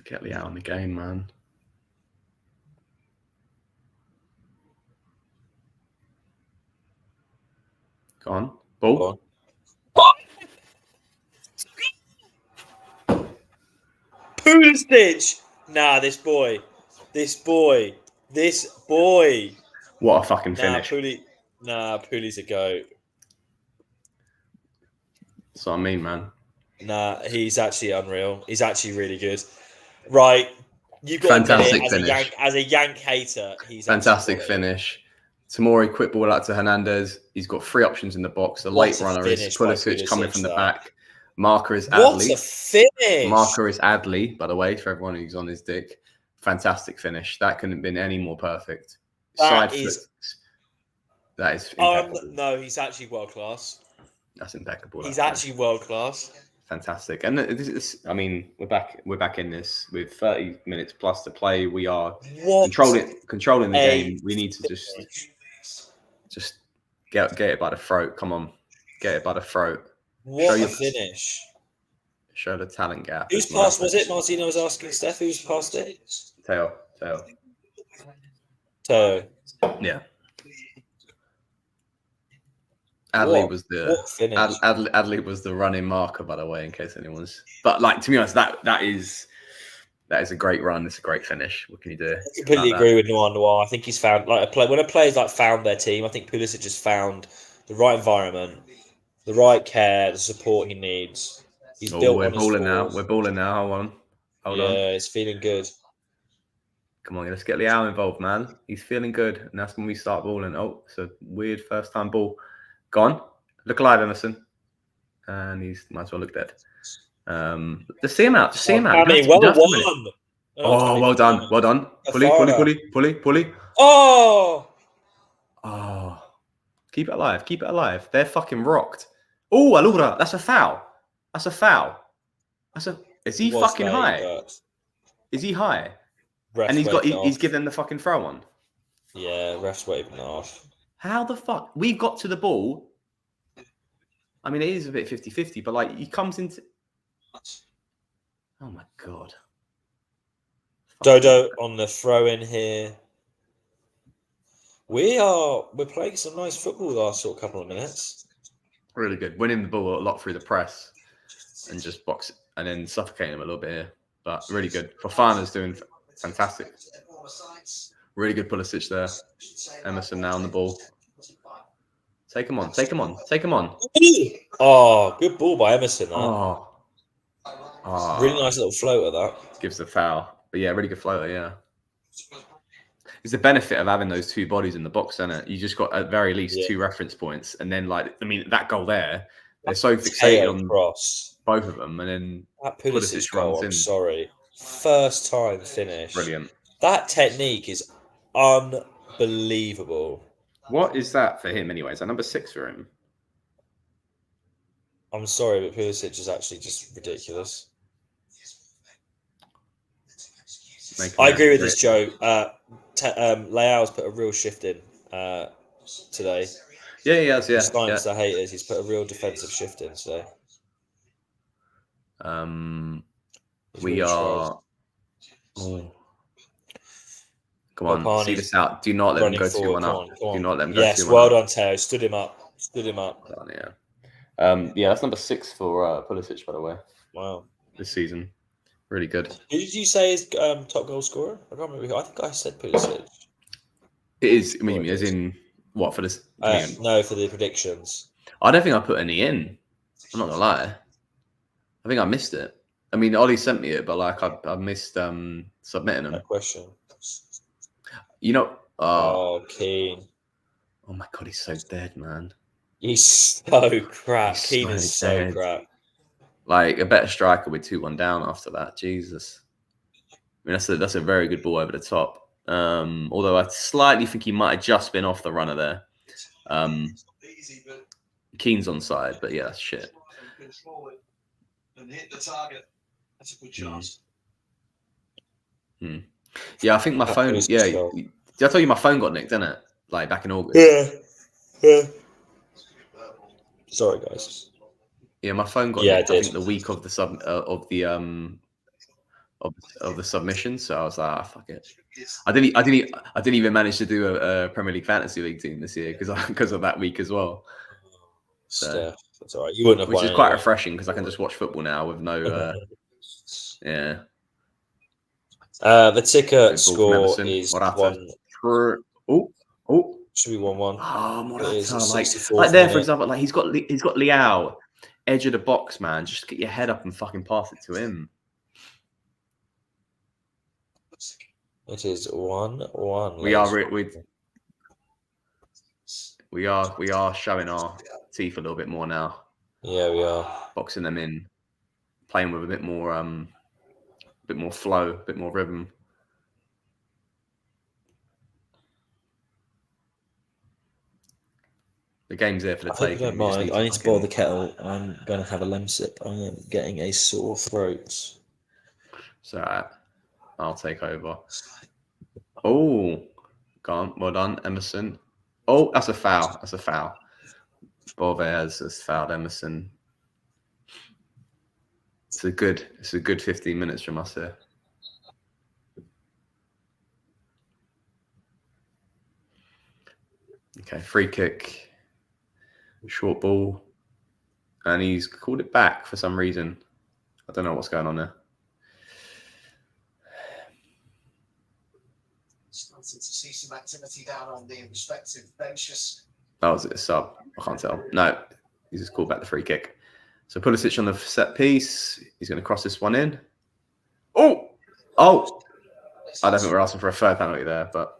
Get Leon in the game, man. Go on. Ball. Go on. Pulisic! Nah, this boy. What a fucking finish. Puli's a goat. That's what I mean, man. Nah, he's actually unreal. He's actually really good. Right. You've got fantastic to admit it, as a Yank hater, he's fantastic finish. Tomori, quick ball out to Hernandez. He's got 3 options in the box. The late runner is Pulisic coming from the back. Marker is Adley. What a finish! Marker is Adley, by the way, for everyone who's on his dick. Fantastic finish. That couldn't have been any more perfect. That is impeccable. No, he's actually world class. That's impeccable. He's actually world class. Fantastic. And this is, I mean, we're back in this with 30 minutes plus to play. We are controlling the game. We need to just get it by the throat. Come on. Get it by the throat. What a finish. Show the talent gap. Whose pass was it? Martino was asking Steph who's passed it? Teo. Yeah. Adley was the running marker, by the way, in case anyone's. But like, to be honest, that is a great run. It's a great finish. What can you do? I completely agree with Noir. I think he's found when a player's like found their team. I think Pulisic just found the right environment, the right care, the support he needs. He's built. We're balling now. Hold Hold on. Yeah, it's feeling good. Come on, let's get Leao involved, man. He's feeling good, and that's when we start balling. Oh, it's a weird first-time ball. Gone. Look alive, Emerson. And he's might as well look dead. Just see him out. Just see him out. Well done. Oh, well done. Well done. Pulley. Oh! Oh. Keep it alive. Keep it alive. They're fucking rocked. Oh, Alura. That's a foul. That's a foul. Is he fucking high? Is he high? And he's given the fucking throw on. Yeah, ref's waving off. How the fuck? We got to the ball. I mean, it is a bit 50-50, but like he comes into. Oh my god. Dodo on the throw in here. We're playing some nice football the last sort of couple of minutes. Really good. Winning the ball a lot through the press and just box it and then suffocating him a little bit here. But really good. Fofana's doing fantastic. Really good Pulisic there. Emerson now on the ball. Take him on. Take him on. Take him on. Oh, good ball by Emerson. Oh. Really nice little floater, that. Gives the foul. But yeah, really good floater, yeah. It's the benefit of having those two bodies in the box, isn't it? You just got at very least 2 reference points. And then, like, I mean, that goal there, they're so fixated on both of them. And then that Pulisic goal, I'm sorry. First time finish. Brilliant. That technique is unbelievable. What is that for him anyway? Is that number 6 for him? I'm sorry, but Pulisic is actually just ridiculous. I agree with this, Joe. Leao's put a real shift in today. Yeah, he has, yeah. Despite the haters, he's put a real defensive shift in today. We are... Oh. Come on, see this out. Do not let them go 2-1 up. Do not let them go 2-1 up. Yes, well done, Teo. Stood him up. Yeah. Yeah, that's number 6 for Pulisic, by the way. Wow. This season. Really good. Who did you say is top goal scorer? I can't remember. I think I said Pulisic. It is. I mean, as in what for this? No, for the predictions. I don't think I put any in. I'm not gonna lie. I think I missed it. I mean, Ollie sent me it, but like I missed submitting them. That question. You know. Oh, Keane. Oh my god, he's so dead, man. He's so crap. Keane is so crap. Like a better striker with 2-1 down after that. Jesus. I mean, that's a very good ball over the top. Although I slightly think he might have just been off the runner there. Keane's onside, but yeah, that's shit. Yeah, I think my phone. Yeah, did I tell you my phone got nicked, didn't it? Like back in August. Yeah. Sorry, guys. Yeah, my phone got nicked, I think the week of the submission. So I was like, fuck it. I didn't even manage to do a Premier League fantasy league team this year because of that week as well. So that's all right. You wouldn't have which is quite refreshing because I can just watch football now with no. Yeah. The ticker score is 1. Oh. Should be 1-1. Oh, Morata, like there, for example, like he's got Leao, edge of the box, man. Just get your head up and fucking pass it to him. It is 1-1. We are showing our teeth a little bit more now. Yeah, we are boxing them in, playing with a bit more flow, a bit more rhythm. The game's there for the taking. Don't mind. I need to boil the kettle. I'm going to have a lemsip. I am getting a sore throat. So I'll take over. Oh, gone. Well done, Emerson. Oh, that's a foul. Bove has fouled Emerson. It's a good 15 minutes from us here. Okay, free kick. Short ball, and he's called it back for some reason. I don't know what's going on there. Starting to see some activity down on the respective benches. Oh, was it a sub? I can't tell. No, he's just called back the free kick. So Pulisic on the set piece. He's going to cross this one in. Oh! I don't think we're asking for a third penalty there, but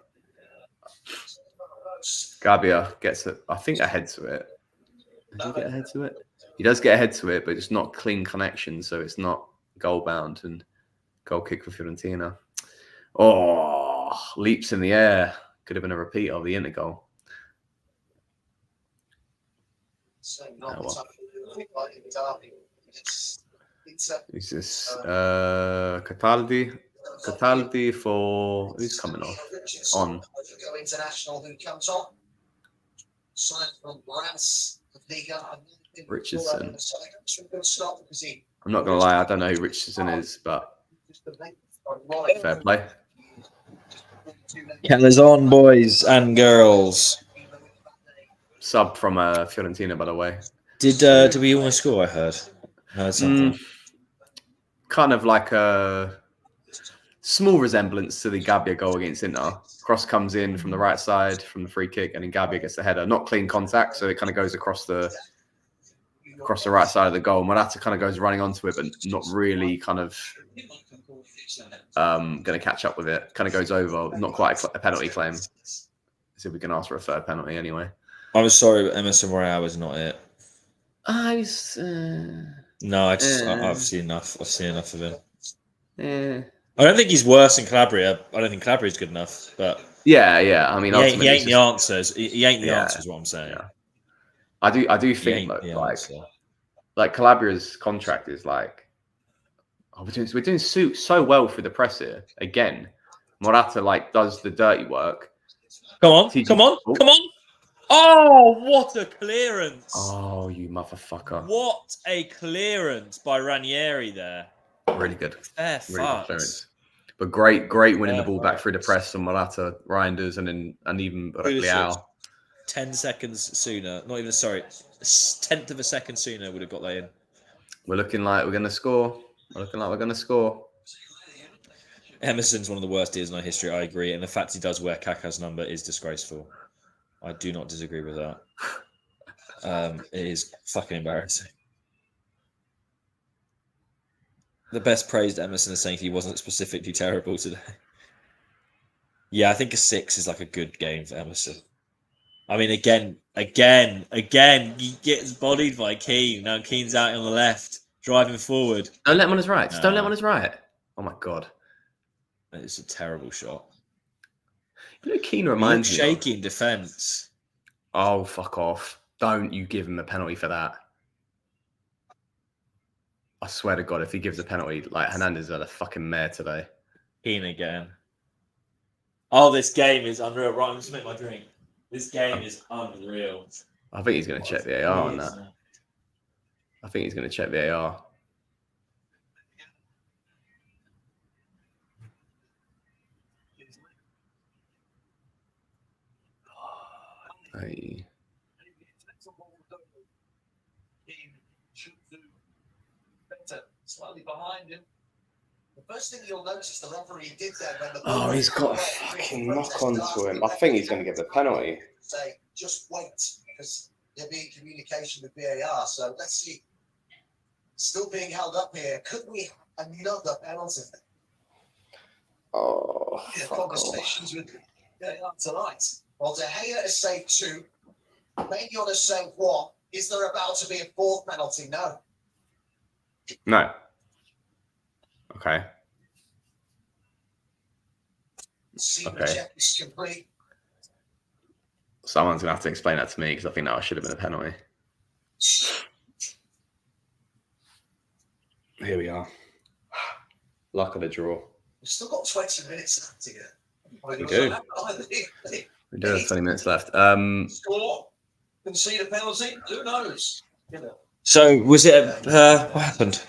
Gabbia gets it. I think ahead to it. Does he get ahead to it? He does get ahead to it, but it's not clean connection, so it's not goal bound and goal kick for Fiorentina. Oh, leaps in the air. Could have been a repeat of the Inter goal. Who's this? Cataldi for who's coming off? On. Richardson. I'm not gonna lie, I don't know who Richardson is, but fair play. Kettlers on, boys and girls. Sub from Fiorentina, by the way. Did we almost score? I heard something. Kind of like a small resemblance to the Gabbia goal against Inter. Cross comes in from the right side from the free kick, and then Gabbia gets the header. Not clean contact, so it kind of goes across the right side of the goal. Morata kind of goes running onto it, but not really kind of going to catch up with it. Kind of goes over. Not quite a penalty claim. See if we can ask for a third penalty anyway. I was sorry, but Emerson Royale was not it. No, I've seen enough. I've seen enough of him. I don't think he's worse than Calabria. I don't think Calabria's good enough. But yeah. I mean, he ain't the answers. He ain't the answers. What I'm saying. Yeah. I do think like Calabria's contract is like, we're doing so well through the press here. Again, Morata like does the dirty work. Come on! Oh, what a clearance! Oh, you motherfucker! What a clearance by Ranieri there. Really good. Fair really good clearance. But great winning the ball back through the press from Morata, Reinders, and even Leao. 10 seconds sooner, not even, sorry, 10th of a second sooner would have got that in. We're looking like we're going to score. Emerson's one of the worst deals in our history, I agree. And the fact he does wear Kaká's number is disgraceful. I do not disagree with that. It is fucking embarrassing. The best praised Emerson is saying he wasn't specifically terrible today. Yeah, I think a 6 is like a good game for Emerson. I mean, again, he gets bodied by Keane. Now Keane's out on the left, driving forward. Don't let him on his right. Don't let him on his right. Oh my God. It's a terrible shot. You know, Keane reminds me shaky in defence. Oh, fuck off. Don't you give him a penalty for that. I swear to God, if he gives a penalty, like Hernandez had a fucking mare today. Keane again. Oh, this game is unreal. Right, I'm just make my drink. This game is unreal. I think he's going to check the AR on that. I think he's going to check the AR. Hey. Slightly behind him. The first thing you'll notice the referee did there when the oh, he's got a fucking knock onto him. I think he's going to give the penalty. Say, just wait, because there'll be communication with VAR. So let's see. Still being held up here. Could we have another penalty? Oh, conversations with VAR tonight. Well, De Gea has saved 2. Maignan has saved 1. Is there about to be a 4th penalty? No. No. Okay. Check is complete. Someone's going to have to explain that to me because I think that should have been a penalty. Here we are. Luck of the draw. We've still got 20 minutes left to go. We do. We do have 20 minutes left. Score. Concede a penalty. Who knows? So, was it what happened?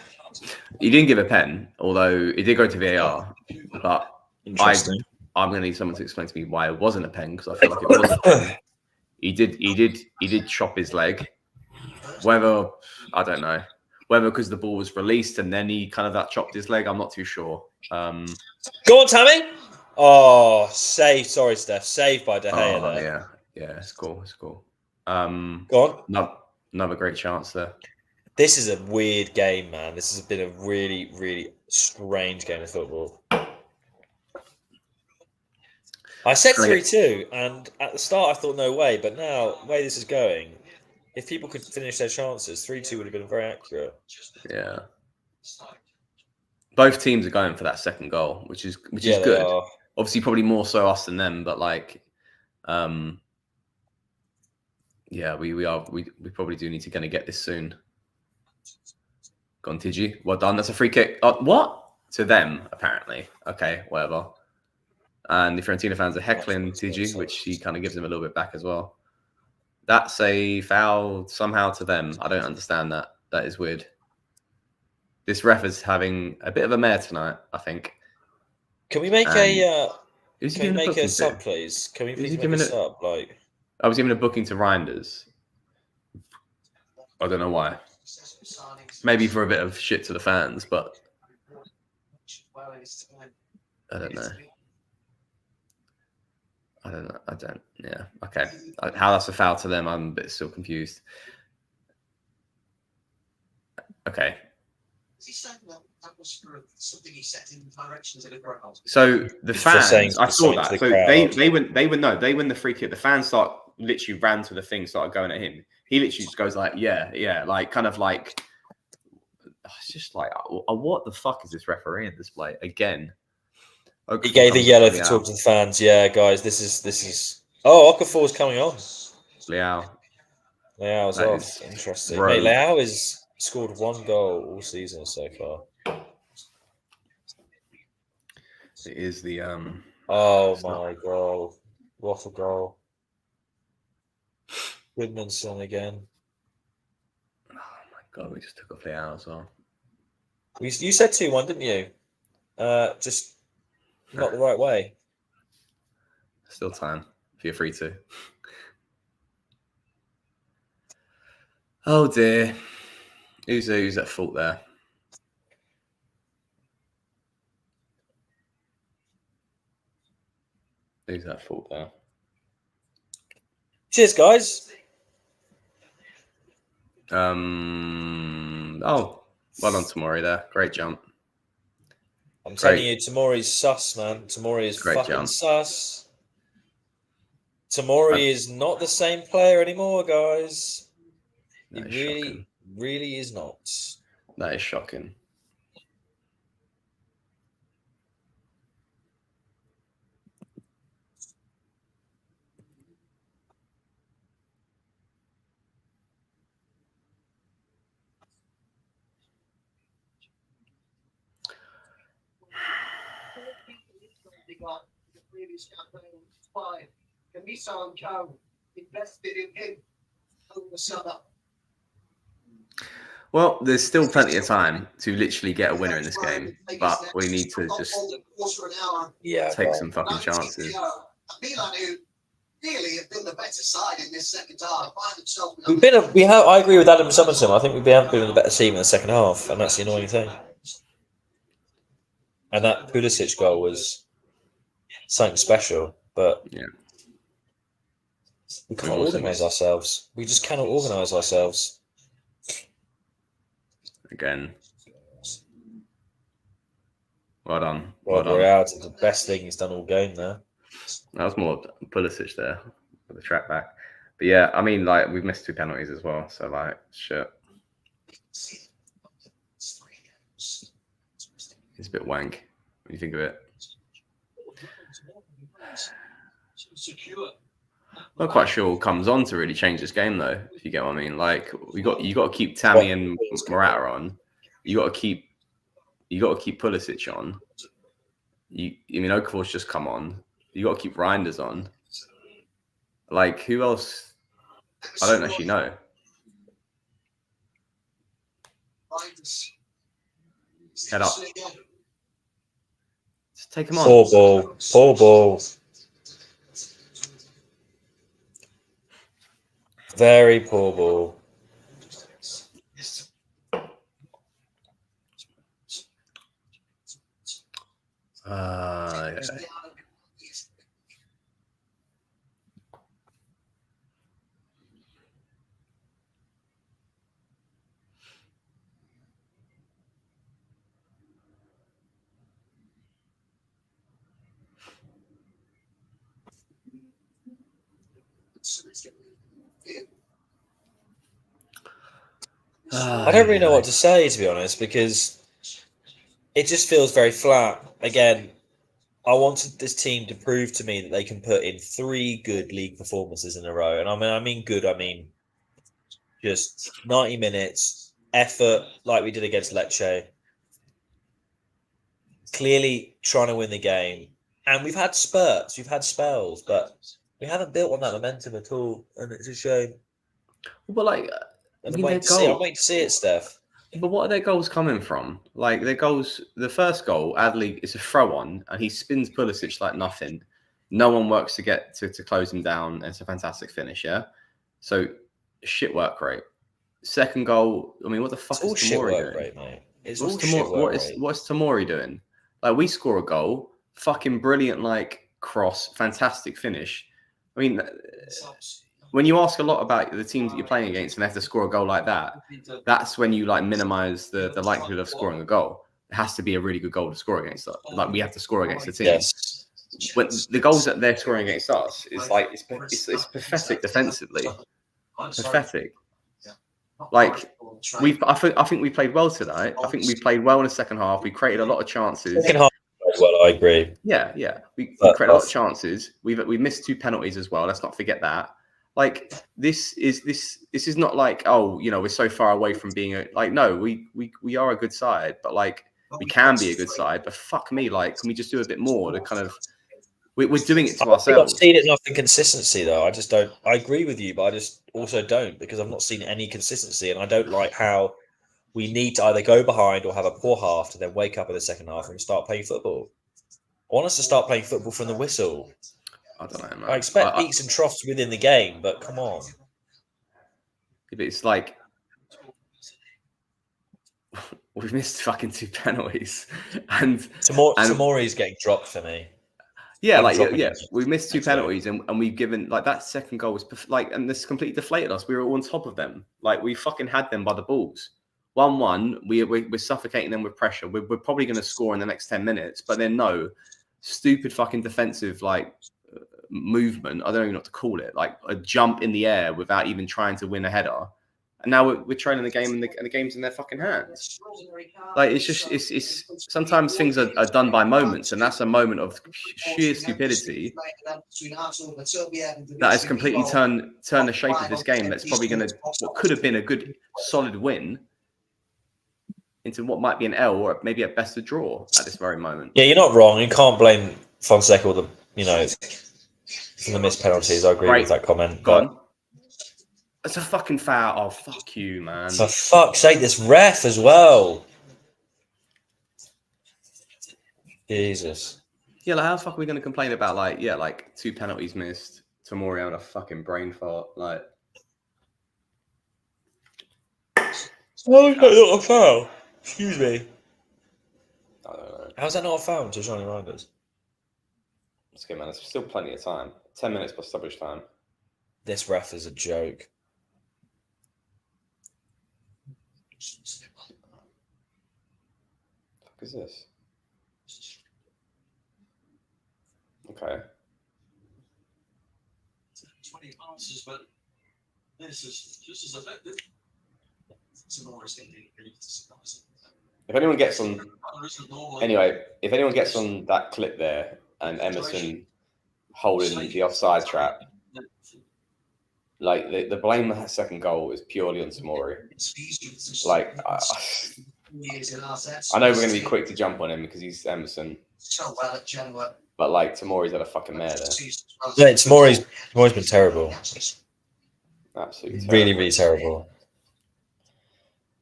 He didn't give a pen, although he did go to VAR. But I'm going to need someone to explain to me why it wasn't a pen, because I feel like it was a pen. He did chop his leg. Whether, I don't know. Whether because the ball was released and then he kind of that chopped his leg, I'm not too sure. Go on, Tammy. Oh, save. Sorry, Steph. Saved by De Gea there. Yeah, it's cool. Go on. Another great chance there. This is a weird game, man. This has been a really, really strange game of football. I said 3-2, and at the start I thought no way, but now the way this is going, if people could finish their chances, 3-2 would have been very accurate. Yeah. Both teams are going for that second goal, which is good. Are. Obviously, probably more so us than them, but like, yeah, we probably do need to kind of get this soon. Gone, TG. Well done. That's a free kick. What? To them, apparently. Okay, whatever. And the Fiorentina fans are heckling TG, which he kind of gives him a little bit back as well. That's a foul somehow to them. I don't understand that. That is weird. This ref is having a bit of a mare tonight, I think. Can we make a sub, to? please? Can we please make a sub? Like, I was giving a booking to Reinders. I don't know why. Maybe for a bit of shit to the fans, but I don't know. Yeah. Okay. How that's a foul to them, I'm a bit still confused. Okay. So the fans, I saw that. So they win the free kick. The fans literally ran to the thing, started going at him. He literally just goes like, yeah, like kind of like, it's just like, what the fuck is this referee in display again? He gave a yellow for talking to the fans. Yeah, guys, this is. Oh, Okafor's coming on. Leao's off. Interesting. Mate, Leao has scored 1 goal all season so far. It is the Oh my god! What a goal! Goodmanson again. Oh my god, we just took off Leao as well. You said 2-1, didn't you? Just not the right way. Still time if you're free to. Oh dear. Who's at fault there? Who's at fault there? Cheers, guys. Oh, well done, Tomori there. Great jump. I'm telling you, Tomori's sus, man. Tomori is fucking sus. Tomori is not the same player anymore, guys. He really is not. That is shocking. Well, there's still plenty of time to literally get a winner in this game, but we need to just take some fucking chances. Really have been the better side in this second half. I agree with Adam Somerson. I think we've been the better team in the second half, and that's the annoying thing. And that Pulisic goal was something special, but yeah, we can't organise ourselves. We just cannot organise ourselves. Again. Well done. Well done. Real did the best thing he's done all game there. That was more Pulisic there with the track back. But yeah, I mean, like, we've missed 2 penalties as well. So, like, shit. It's a bit wank when you think of it. Not quite sure what comes on to really change this game, though, if you get what I mean. Like, you got to keep Tammy and Morata on. You got to keep Pulisic on. Okafor's just come on. You got to keep Reinders on. Like, who else? I don't actually know. Head up. Just take him on. Poor ball. Very poor ball. Yeah. I don't really know what to say, to be honest, because it just feels very flat. Again, I wanted this team to prove to me that they can put in 3 good league performances in a row. And I mean good, I mean just 90 minutes, effort like we did against Lecce. Clearly trying to win the game. And we've had spurts, we've had spells, but we haven't built on that momentum at all. And it's a shame. But like, I'm waiting to see it, Steph. But what are their goals coming from? Like their goals, the first goal, Adley, is a throw on, and he spins Pulisic like nothing. No one works to get to close him down, and it's a fantastic finish. Yeah, so shit work rate. Second goal, I mean, what the fuck is Tomori doing? Rate, mate. It's what's all shit work rate. What's Tomori doing? Like we score a goal, fucking brilliant, like cross, fantastic finish. I mean. When you ask a lot about the teams that you're playing against and they have to score a goal like that, that's when you like minimize the likelihood of scoring a goal. It has to be a really good goal to score against us. Like we have to score against the team. Yes. When the goals that they're scoring against us is like it's pathetic defensively. Pathetic. Like I think we played well tonight. I think we played well in the second half. We created a lot of chances. Second half well, I agree. Yeah. We created a lot of chances. We missed 2 penalties as well. Let's not forget that. Like this is not like, oh, you know, we're so far away from being no, we are a good side, but like we can be a good side, but fuck me, like can we just do a bit more to kind of we're doing it to ourselves. I've seen it enough in consistency though. I just don't. I agree with you, but I just also don't because I've not seen any consistency, and I don't like how we need to either go behind or have a poor half to then wake up in the second half and start playing football. I want us to start playing football from the whistle. I don't know, man. I expect peaks and troughs within the game, but come on. But it's like we've missed fucking 2 penalties, and Tomori's getting dropped for me. Yeah, we missed 2 penalties, and we've given like that second goal was like, and this completely deflated us. We were on top of them, like we fucking had them by the balls. 1-1, we're suffocating them with pressure. We're probably going to score in the next 10 minutes, but then no, stupid fucking defensive like. Movement, I don't even know what to call it, like a jump in the air without even trying to win a header, and now we're trailing the game and the game's in their fucking hands. Like it's just it's sometimes things are done by moments, and that's a moment of sheer stupidity that has completely turned the shape of this game. That's probably going to what could have been a good solid win into what might be an L or maybe at best a draw at this very moment. Yeah, you're not wrong. You can't blame Fonseca or the from the missed penalties. I agree with that comment. But it's a fucking foul. Oh, fuck you, man. For fuck's sake, this ref as well. Jesus. Yeah, like how the fuck are we going to complain about like 2 penalties missed, Tomori on a fucking brain fart, like. Oh, that's not a foul. Excuse me. I don't know. How's that not a foul to Johnny Reinders? It's good, man. There's still plenty of time. 10 minutes plus stoppage time. This ref is a joke. What the fuck is this? Okay. 20 passes, but this is just as effective. If anyone gets on, anyway, if anyone gets on that clip there and Emerson holding the offside trap, like the blame of that second goal is purely on Tomori. Like, I know we're going to be quick to jump on him because he's Emerson. But like Tomori's had a fucking mare there. Yeah, Tomori's been terrible. Absolutely terrible. Really, really terrible.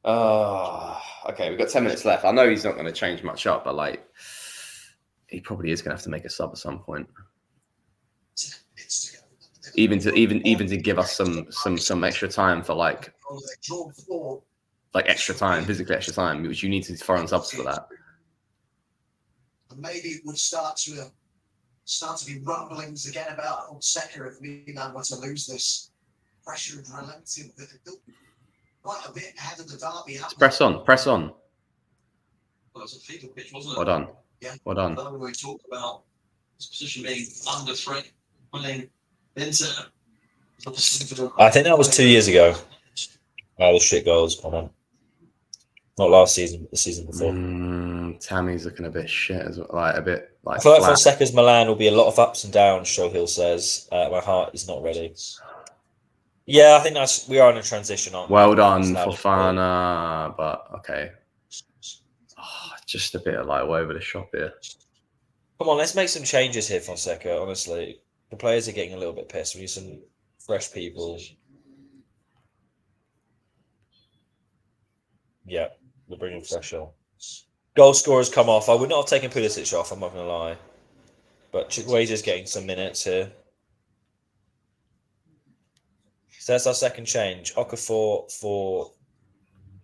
Okay, we've got 10 minutes left. I know he's not going to change much up, but like he probably is going to have to make a sub at some point. Even to give us some extra time for like extra time, physically extra time, which you need to throw on subs for that. Maybe it would start to be rumblings again about old Secker if Milan were to lose this. Pressure and relenting, quite a bit ahead of the derby. Press on. Well, it was a feeble pitch, wasn't it? Well done. Yeah. Well done. When we talk about this position being under threat, playing into I think that was 2 years ago. The shit goals, come on. Not last season, but the season before. Tammy's looking a bit shit as well, like a bit like. I feel like flat. Fonseca's Milan will be a lot of ups and downs. Showhill says, "My heart is not ready." Yeah, I think we are in a transition. Well done, Fofana, but okay. Just a bit of like over the shop here. Come on, let's make some changes here, Fonseca. Honestly, the players are getting a little bit pissed. We need some fresh people. Yeah, we're bringing fresh on. Goal scorers come off. I would not have taken Pulisic off, I'm not going to lie. But Chukwueze's getting some minutes here. So that's our second change. Okafor for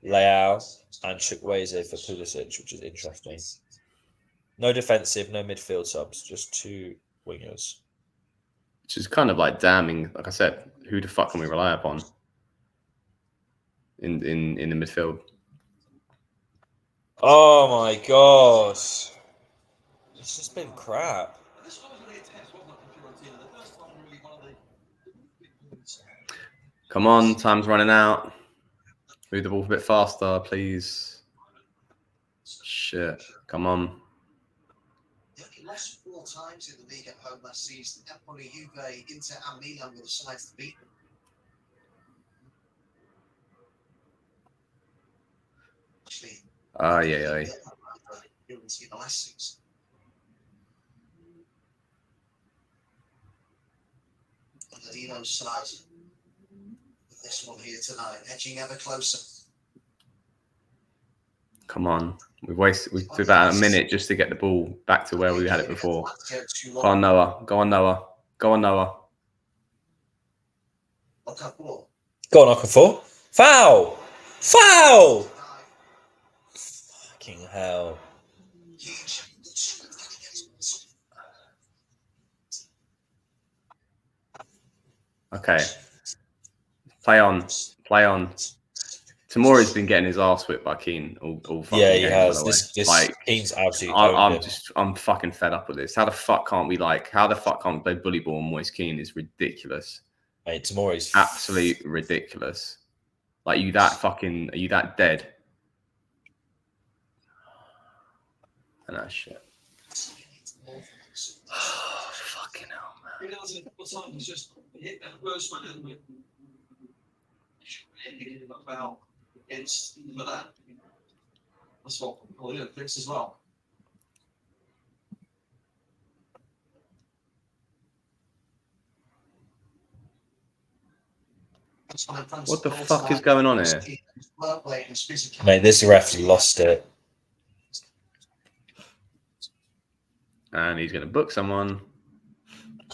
Leao and Chukwueze for Pulisic, which is interesting. No defensive, no midfield subs, just 2 wingers. Which is kind of like damning. Like I said, who the fuck can we rely upon in the midfield? Oh my god. It's just been crap. Come on, time's running out. Move the ball a bit faster, please. Shit, come on. He lost 4 times in the league at home last season. Empoli, Juve, Inter, and Milan were the sides to beat them. Yeah. Fiorentina last season. Dino's side. This one here tonight, edging ever closer. Come on. We took about a minute just to get the ball back to where we had it before. Go on, Noah. Go on, Noah. Go on, Noah. Go on, Okafor. Foul! Foul! Fucking hell. Okay. Play on. Play on. Tamori's been getting his arse whipped by Keane all fucking game. Yeah, he has. This Like, Keane's absolutely I'm fucking fed up with this. How the fuck can't we play bully ball on Moise Keane? Is ridiculous. Mate, Tamori's absolutely ridiculous. Like, are you that dead? And that shit. Oh, fucking hell, man. Against Milan. That's what Paulino thinks as well. What the fuck is going on here? Mate, this ref lost it. And he's going to book someone.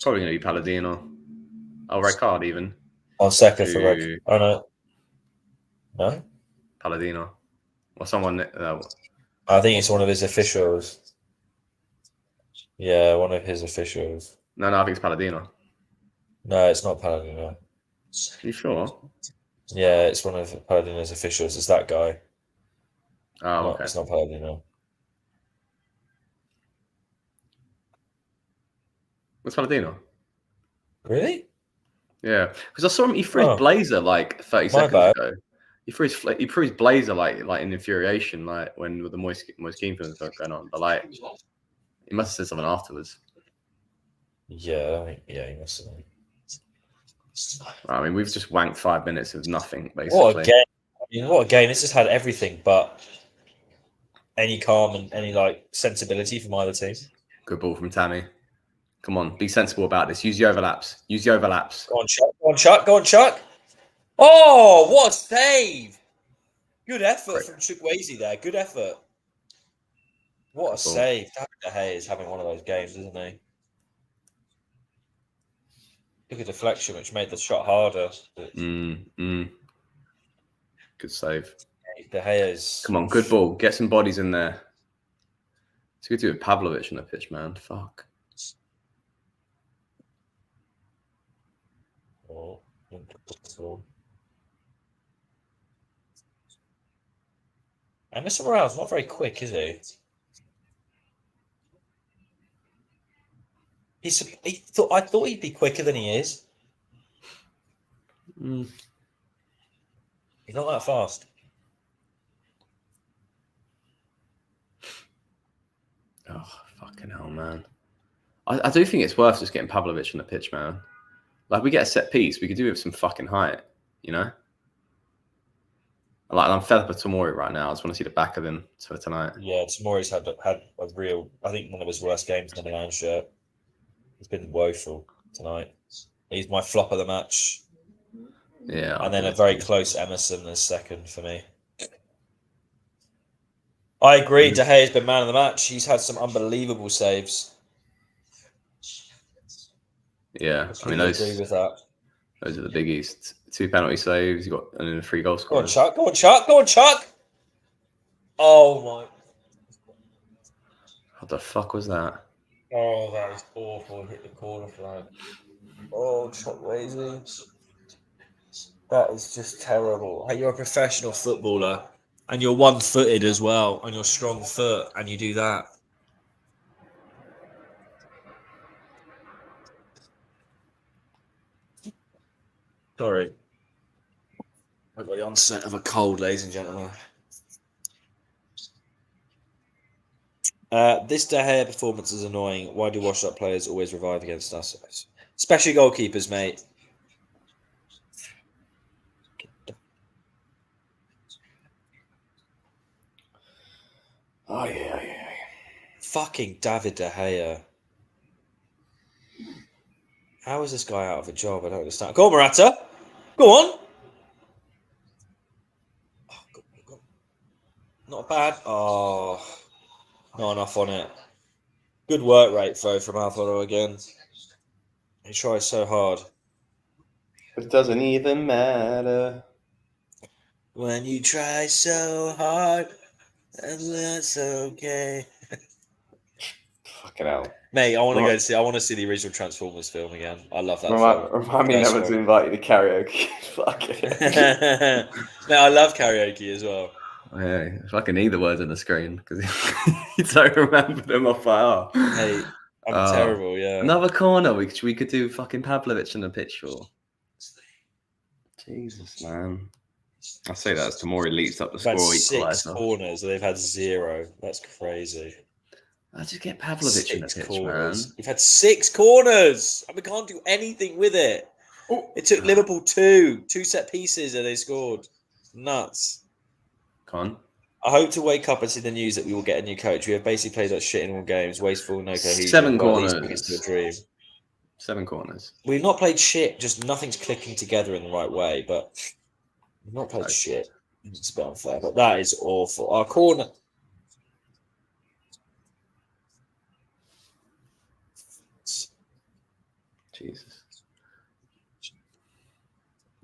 Probably going to be Palladino. Oh, red card even. On second for red. Oh, no. No? Palladino. Or someone... I think it's one of his officials. Yeah, one of his officials. No, I think it's Palladino. No, it's not Palladino. Are you sure? Yeah, it's one of Palladino's officials. It's that guy. Oh, no, okay. It's not Palladino. What's Palladino? Really? Yeah, because I saw him. He threw his blazer like 30 seconds ago. He threw his blazer like in infuriation, like when with the Moise Keane thing going on. But like, he must have said something afterwards. Yeah, he must have. I mean, we've just wanked 5 minutes of nothing, basically. What a game! I mean, what a game! This has had everything but any calm and any like sensibility from either team. Good ball from Tammy. Come on, be sensible about this. Use the overlaps. Use the overlaps. Go on, Chuck. Go on, Chuck. Go on, Chuck. Oh, what a save! Good effort from Chukwueze there. Good effort. What a save. De Gea is having one of those games, isn't he? Look at deflection, which made the shot harder. Good save. De Gea's... Come on, good ball. Get some bodies in there. It's good to do with Pavlovic on the pitch, man. Fuck. Oh, Emerson Morale's not very quick, is he? I thought he'd be quicker than he is. He's not that fast. Oh, fucking hell, man. I do think it's worth just getting Pavlovic on the pitch, man. Like, we get a set piece, we could do it with some fucking height, you know? Like, I'm fed up with Tomori right now. I just want to see the back of him for tonight. Yeah, Tomori's had a real, I think one of his worst games in the Milan shirt. He's been woeful tonight. He's my flop of the match. Yeah. And then a very close Emerson as second for me. I agree. De Gea's been man of the match. He's had some unbelievable saves. Yeah, I mean, those agree with that. Those are the biggies. 2 penalty saves. You got and then 3 goal Go on, scorers. Chuck. Go on, Chuck. Go on, Chuck. Oh my! What the fuck was that? Oh, that is awful. Hit the corner flag. Oh, Chuck Lazy. That is just terrible. Hey, you're a professional footballer, and you're one-footed as well, on your strong foot, and you do that. Sorry. I've got the onset of a cold, ladies and gentlemen. This De Gea performance is annoying. Why do washed-up players always revive against us? Especially goalkeepers, mate. Oh, yeah. Fucking David De Gea. How is this guy out of a job? I don't understand. Go on, Morata. Go on. Oh, go. Not bad. Oh, not enough on it. Good work rate, though, from Alvaro again. He tries so hard. It doesn't even matter. When you try so hard, that's okay. Fucking hell. Mate, I want to go to see. I want to see the original Transformers film again. I love that film. Remind me never to invite you to karaoke. Fuck it. Mate, I love karaoke as well. Yeah, if I can need the words on the screen because you don't remember them off by heart. Hey, I'm terrible. Yeah. Another corner we could do fucking Pavlovic on the pitch for. Jesus, man. I say that as Tomori leads up the score equaliser. 6 corners, they've had 0. That's crazy. I just get Pavlovic in the pitch, corners. man. You've had 6 corners, and we can't do anything with it. Oh. It took Liverpool 2 set pieces, and they scored. Nuts. Con. I hope to wake up and see the news that we will get a new coach. We have basically played like shit in all games, wasteful, no cohesion. 7 corners. It's a dream. 7 corners. We've not played shit. Just nothing's clicking together in the right way. But we've not played shit. It's a bit unfair, but that is awful. Our corner. Jesus.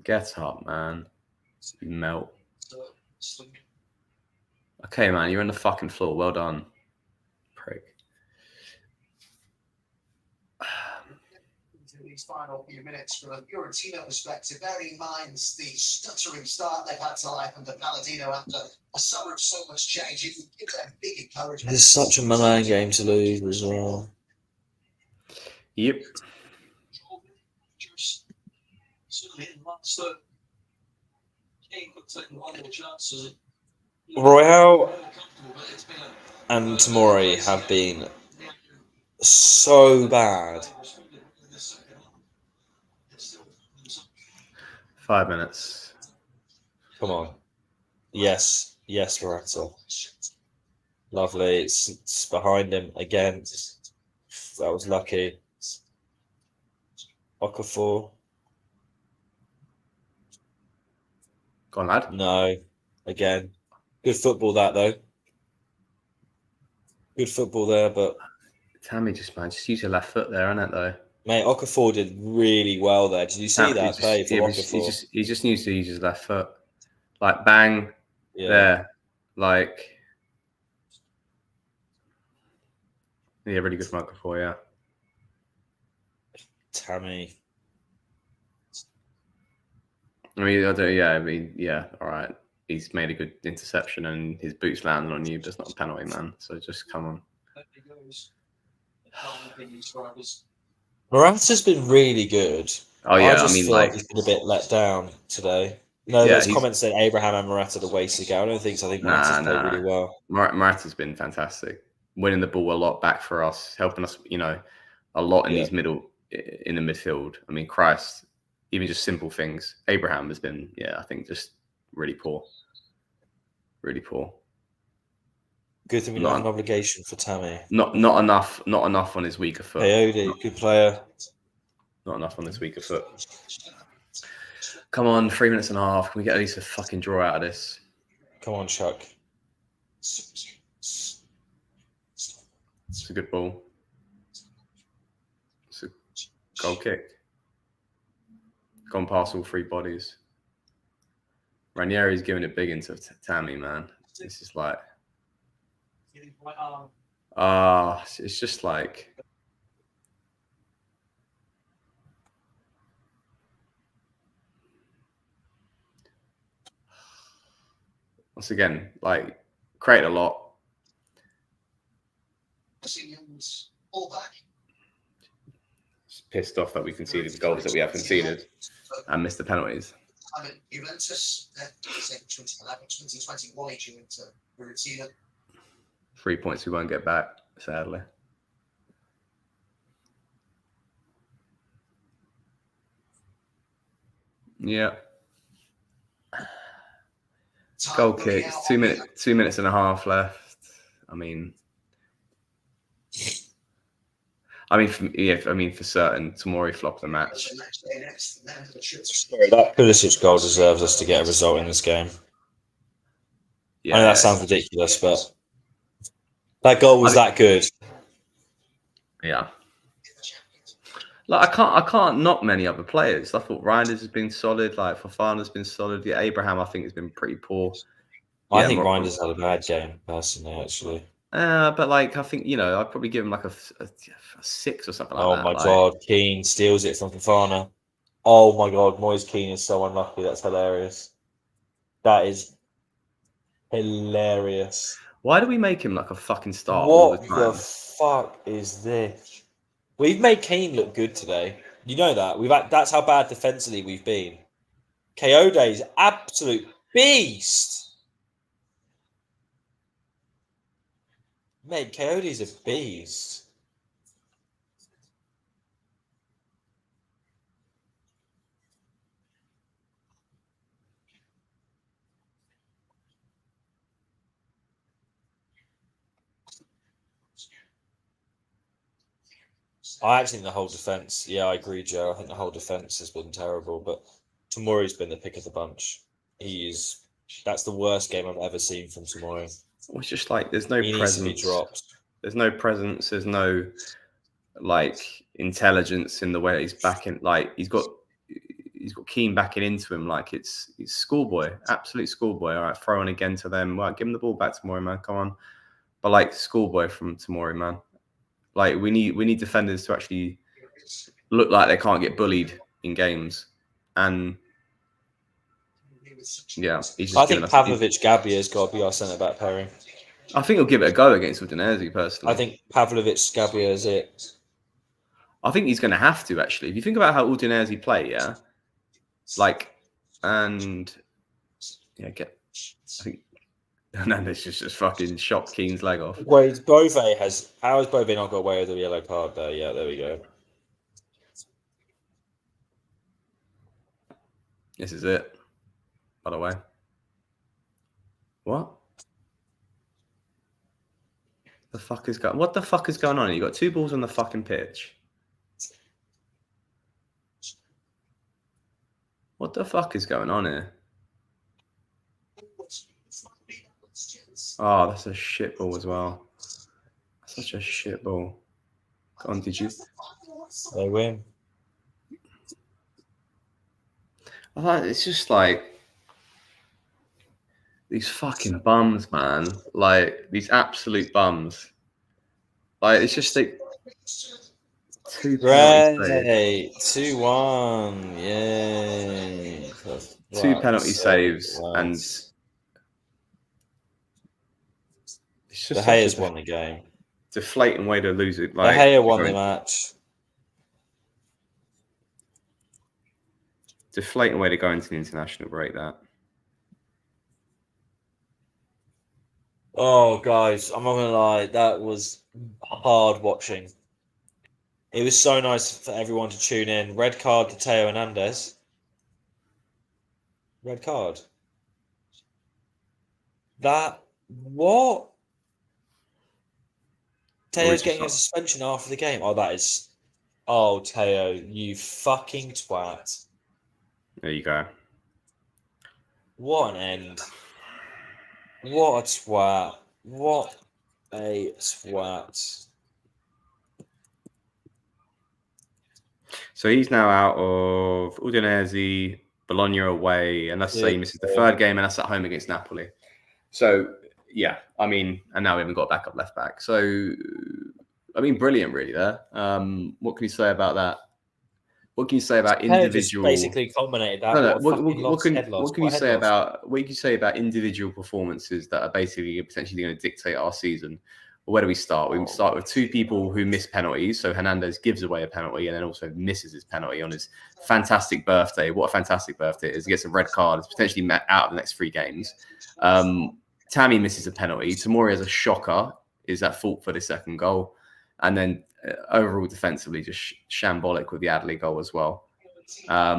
Get up, man. You melt. Okay, man, you're on the fucking floor. Well done. Prick. These final few minutes from a Fiorentina perspective, bearing in mind the stuttering start they've had to life under Palladino after a summer of so much change, you can give them big encouragement. It's such a Milan game to lose as well. Yep. Royale and Tomori have been so bad. 5 minutes. Come on. Yes, Morata. Lovely. It's behind him again. That was lucky. Okafor. Go on, lad. No. Again. Good football, that, though. Good football there, but... Tammy, just use your left foot there, innit, though? Mate, Okafor did really well there. Did you see that play for Okafor? He just needs to use his left foot. Like, bang, there. Like... Yeah, really good from Okafor, yeah. Tammy. Yeah, all right. He's made a good interception and his boots landed on you, but it's not a penalty, man. So just come on. Morata's been really good. Oh yeah, I just feel like he's been a bit let down today. No, there's comments saying Abraham and Morata the wasted game. I don't think so. I think Morata's played really well. Morata's been fantastic, winning the ball a lot back for us, helping us, a lot in these in the midfield. I mean, Christ, even just simple things. Abraham has been, I think just really poor. Really poor. Good thing we don't have an obligation for Tammy. Not enough on his weaker foot. Coyote, good player. Not enough on his weaker foot. Come on, 3 minutes and a half. Can we get at least a fucking draw out of this? Come on, Chuck. It's a good ball. It's a goal kick. Gone past all three bodies. Ranieri's giving it big into Tammy, man. This is like... it's just like... Once again, like, create a lot. Just pissed off that we conceded the goals that we have conceded and missed the penalties. Juventus, 2011, 2021, into Fiorentina. 3 points we won't get back, sadly. Yeah. Goal kick. 2 minutes. 2 minutes and a half left. I mean, for certain, Tomori flopped the match. Sorry, that Pulisic goal deserves us to get a result in this game. Yeah, I know that sounds ridiculous, but that goal was that good. Yeah. Like I can't knock many other players. I thought Reinders has been solid. Like Fofana's been solid. Yeah, Abraham I think has been pretty poor. I think Reinders had a bad game personally, actually. But like I think I'd probably give him like a 6 or something like that. Oh my god, Keane steals it from Fofana. Oh my god, Moise Keane is so unlucky. That's hilarious. That is hilarious. Why do we make him like a fucking star? What the fuck is this? We've made Keane look good today. You know that. That's how bad defensively we've been. Coyote's absolute beast. Mate, Coyote's a beast. I actually think the whole defence, I agree, Joe. I think the whole defence has been terrible, but Tomori's been the pick of the bunch. That's the worst game I've ever seen from Tomori. It's just like there's no presence. There's no presence. There's no like intelligence in the way that he's backing. Like he's got Keane backing into him like it's schoolboy, absolute schoolboy. All right, throwing again to them. Right, give him the ball back, Tomori, man. Come on, but like schoolboy from Tomori, man. Like we need defenders to actually look like they can't get bullied in games, and I think Pavlovic Gabia's got to be our centre back pairing. I think he'll give it a go against Udinese personally. I think Pavlovic Gabia is it. I think he's going to have to actually. If you think about how Udinese play, I think Hernandez just fucking shot Keane's leg off. Wait, how has Bove not got away with the yellow card there? Yeah, there we go. This is it. By the way. What the fuck is going on? You got 2 balls on the fucking pitch. What the fuck is going on here? Oh, that's a shit ball as well. Such a shit ball. Go on, did you? They win. It's just like these fucking bums, man. Like these absolute bums. Like it's just like 2 Great. 2-1. Yay. 2 penalty saves and De Gea's won the game. Deflating way to lose it. Like, De Gea won the match. Deflating way to go into the international break, that. Oh, guys, I'm not going to lie. That was hard watching. It was so nice for everyone to tune in. Red card to Teo Hernandez. Red card. What? Teo's getting a suspension after the game. Oh, that is... Oh, Teo, you fucking twat. There you go. What an end. What a twat. What a twat. So he's now out of Udinese, Bologna away, and that's saying this is the third game, and that's at home against Napoli. So, yeah, I mean, and now we haven't got a backup left back. So, I mean, brilliant, really, there. What can you say about that? What can you say about individual? Basically culminated that. No. What can you say about individual performances that are basically potentially going to dictate our season? Well, where do we start? We start with two people who miss penalties. So Hernandez gives away a penalty and then also misses his penalty on his fantastic birthday. What a fantastic birthday it is! He gets a red card. It's potentially out of the next 3 games. Tammy misses a penalty. Tamori has a shocker. Is at fault for the second goal, and then. Overall, defensively, just shambolic with the Adley goal as well. I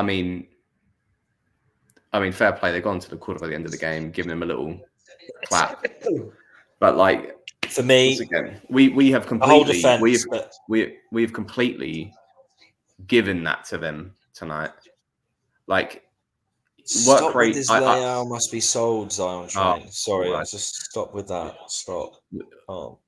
mean, fair play. They've gone to the quarter by the end of the game, giving them a little clap. But like for me, again, we have completely we have completely given that to them tonight. Like work rate. This Leao must be sold, Zion train. Sorry, right. I just stop with that. Stop. Oh.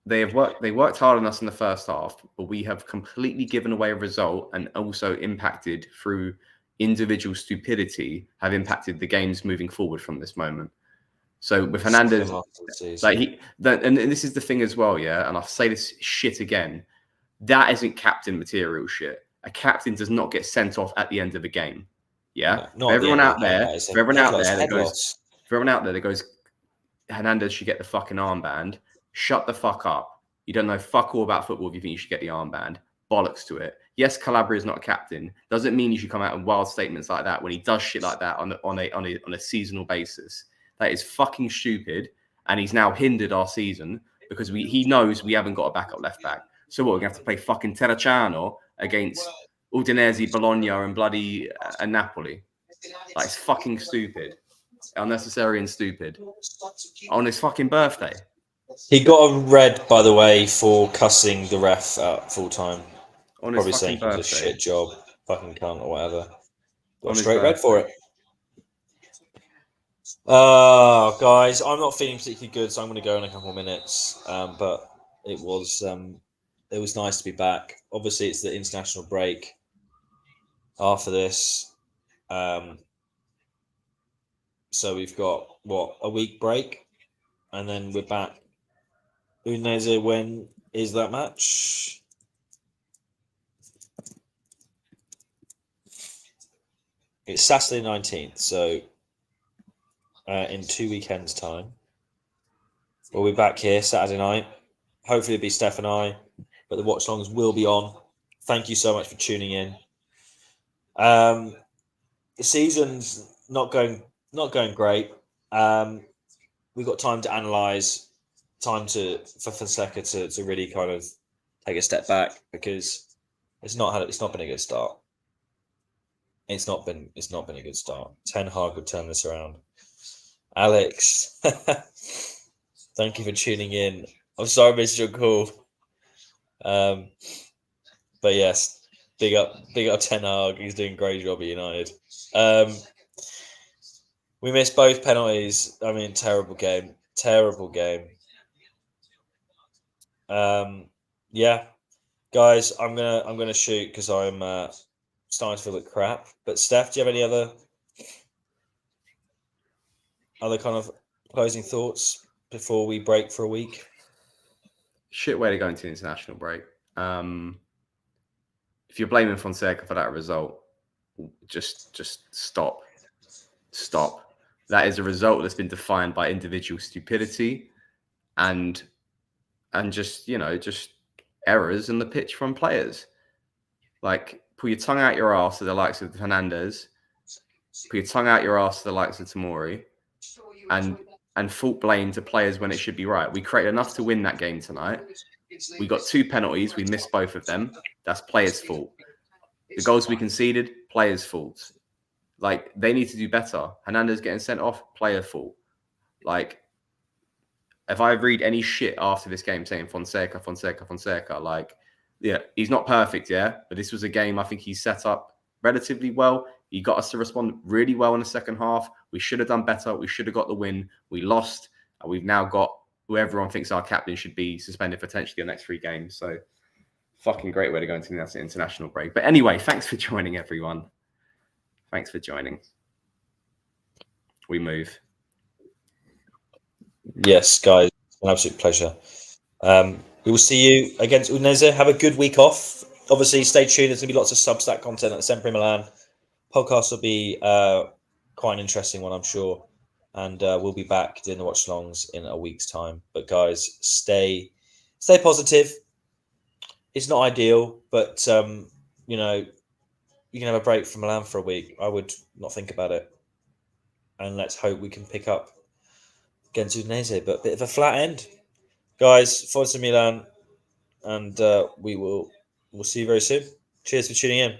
They worked hard on us in the first half, but we have completely given away a result and also impacted through individual stupidity, have impacted the games moving forward from this moment. So with Hernandez, and this is the thing as well, yeah. And I'll say this shit again: that isn't captain material shit. A captain does not get sent off at the end of a game. Yeah, for everyone out there that goes, Hernandez should get the fucking armband. Shut the fuck up. You don't know fuck all about football if you think you should get the armband. Bollocks to it. Yes, Calabria is not a captain. Doesn't mean you should come out with wild statements like that when he does shit like that on a seasonal basis. That is fucking stupid, and he's now hindered our season because he knows we haven't got a backup left back. So what, we're gonna have to play fucking Terracciano against Udinese, Bologna, and bloody Napoli. Like, it's fucking stupid. Unnecessary and stupid. On his fucking birthday. He got a red, by the way, for cussing the ref at full time. Probably saying he did a shit job. Fucking cunt or whatever. Got a straight red for it. Guys, I'm not feeling particularly good, so I'm going to go in a couple of minutes. But it was nice to be back. Obviously, it's the international break after this. So we've got, a week break? And then we're back. Udinese, when is that match? It's Saturday 19th, so in 2 weekends' time. We'll be back here Saturday night. Hopefully it'll be Steph and I, but the watch-alongs will be on. Thank you so much for tuning in. The season's not going great. We've got time to analyse, time for Fonseca to really kind of take a step back, because it's not been a good start. It's not been a good start. Ten Hag would turn this around. Alex, thank you for tuning in. I'm sorry I missed your call. But yes, big up Ten Hag. He's doing a great job at United. We missed both penalties. I mean, terrible game. Yeah, guys, I'm gonna shoot because I'm starting to feel like crap. But Steph, do you have any other kind of closing thoughts before we break for a week? Shit way to go into international break. If you're blaming Fonseca for that result, just stop. That is a result that's been defined by individual stupidity and just errors in the pitch from players. Like, pull your tongue out your ass to the likes of Hernandez. Put your tongue out your ass to the likes of Tomori. And fault blame to players when it should be right. We created enough to win that game tonight. We got 2 penalties. We missed both of them. That's players' fault. The goals we conceded, players' fault. Like, they need to do better. Hernandez getting sent off, player fault. Like, if I read any shit after this game saying Fonseca, like, yeah, he's not perfect, yeah, but this was a game I think he set up relatively well. He got us to respond really well in the second half. We should have done better. We should have got the win. We lost, and we've now got who everyone thinks our captain should be suspended potentially the next 3 games. So, fucking great way to go into the international break. But anyway, thanks for joining, everyone. Thanks for joining. We move. Yes, guys, an absolute pleasure. We will see you against Udinese. Have a good week off. Obviously, stay tuned. There's going to be lots of Substack content at Sempre Milan. Podcast will be quite an interesting one, I'm sure. And we'll be back doing the watch-alongs in a week's time. But guys, stay positive. It's not ideal, but you know, you can have a break from Milan for a week. I would not think about it. And let's hope we can pick up against Udinese, but a bit of a flat end. Guys, Forza Milan, and we'll see you very soon. Cheers for tuning in.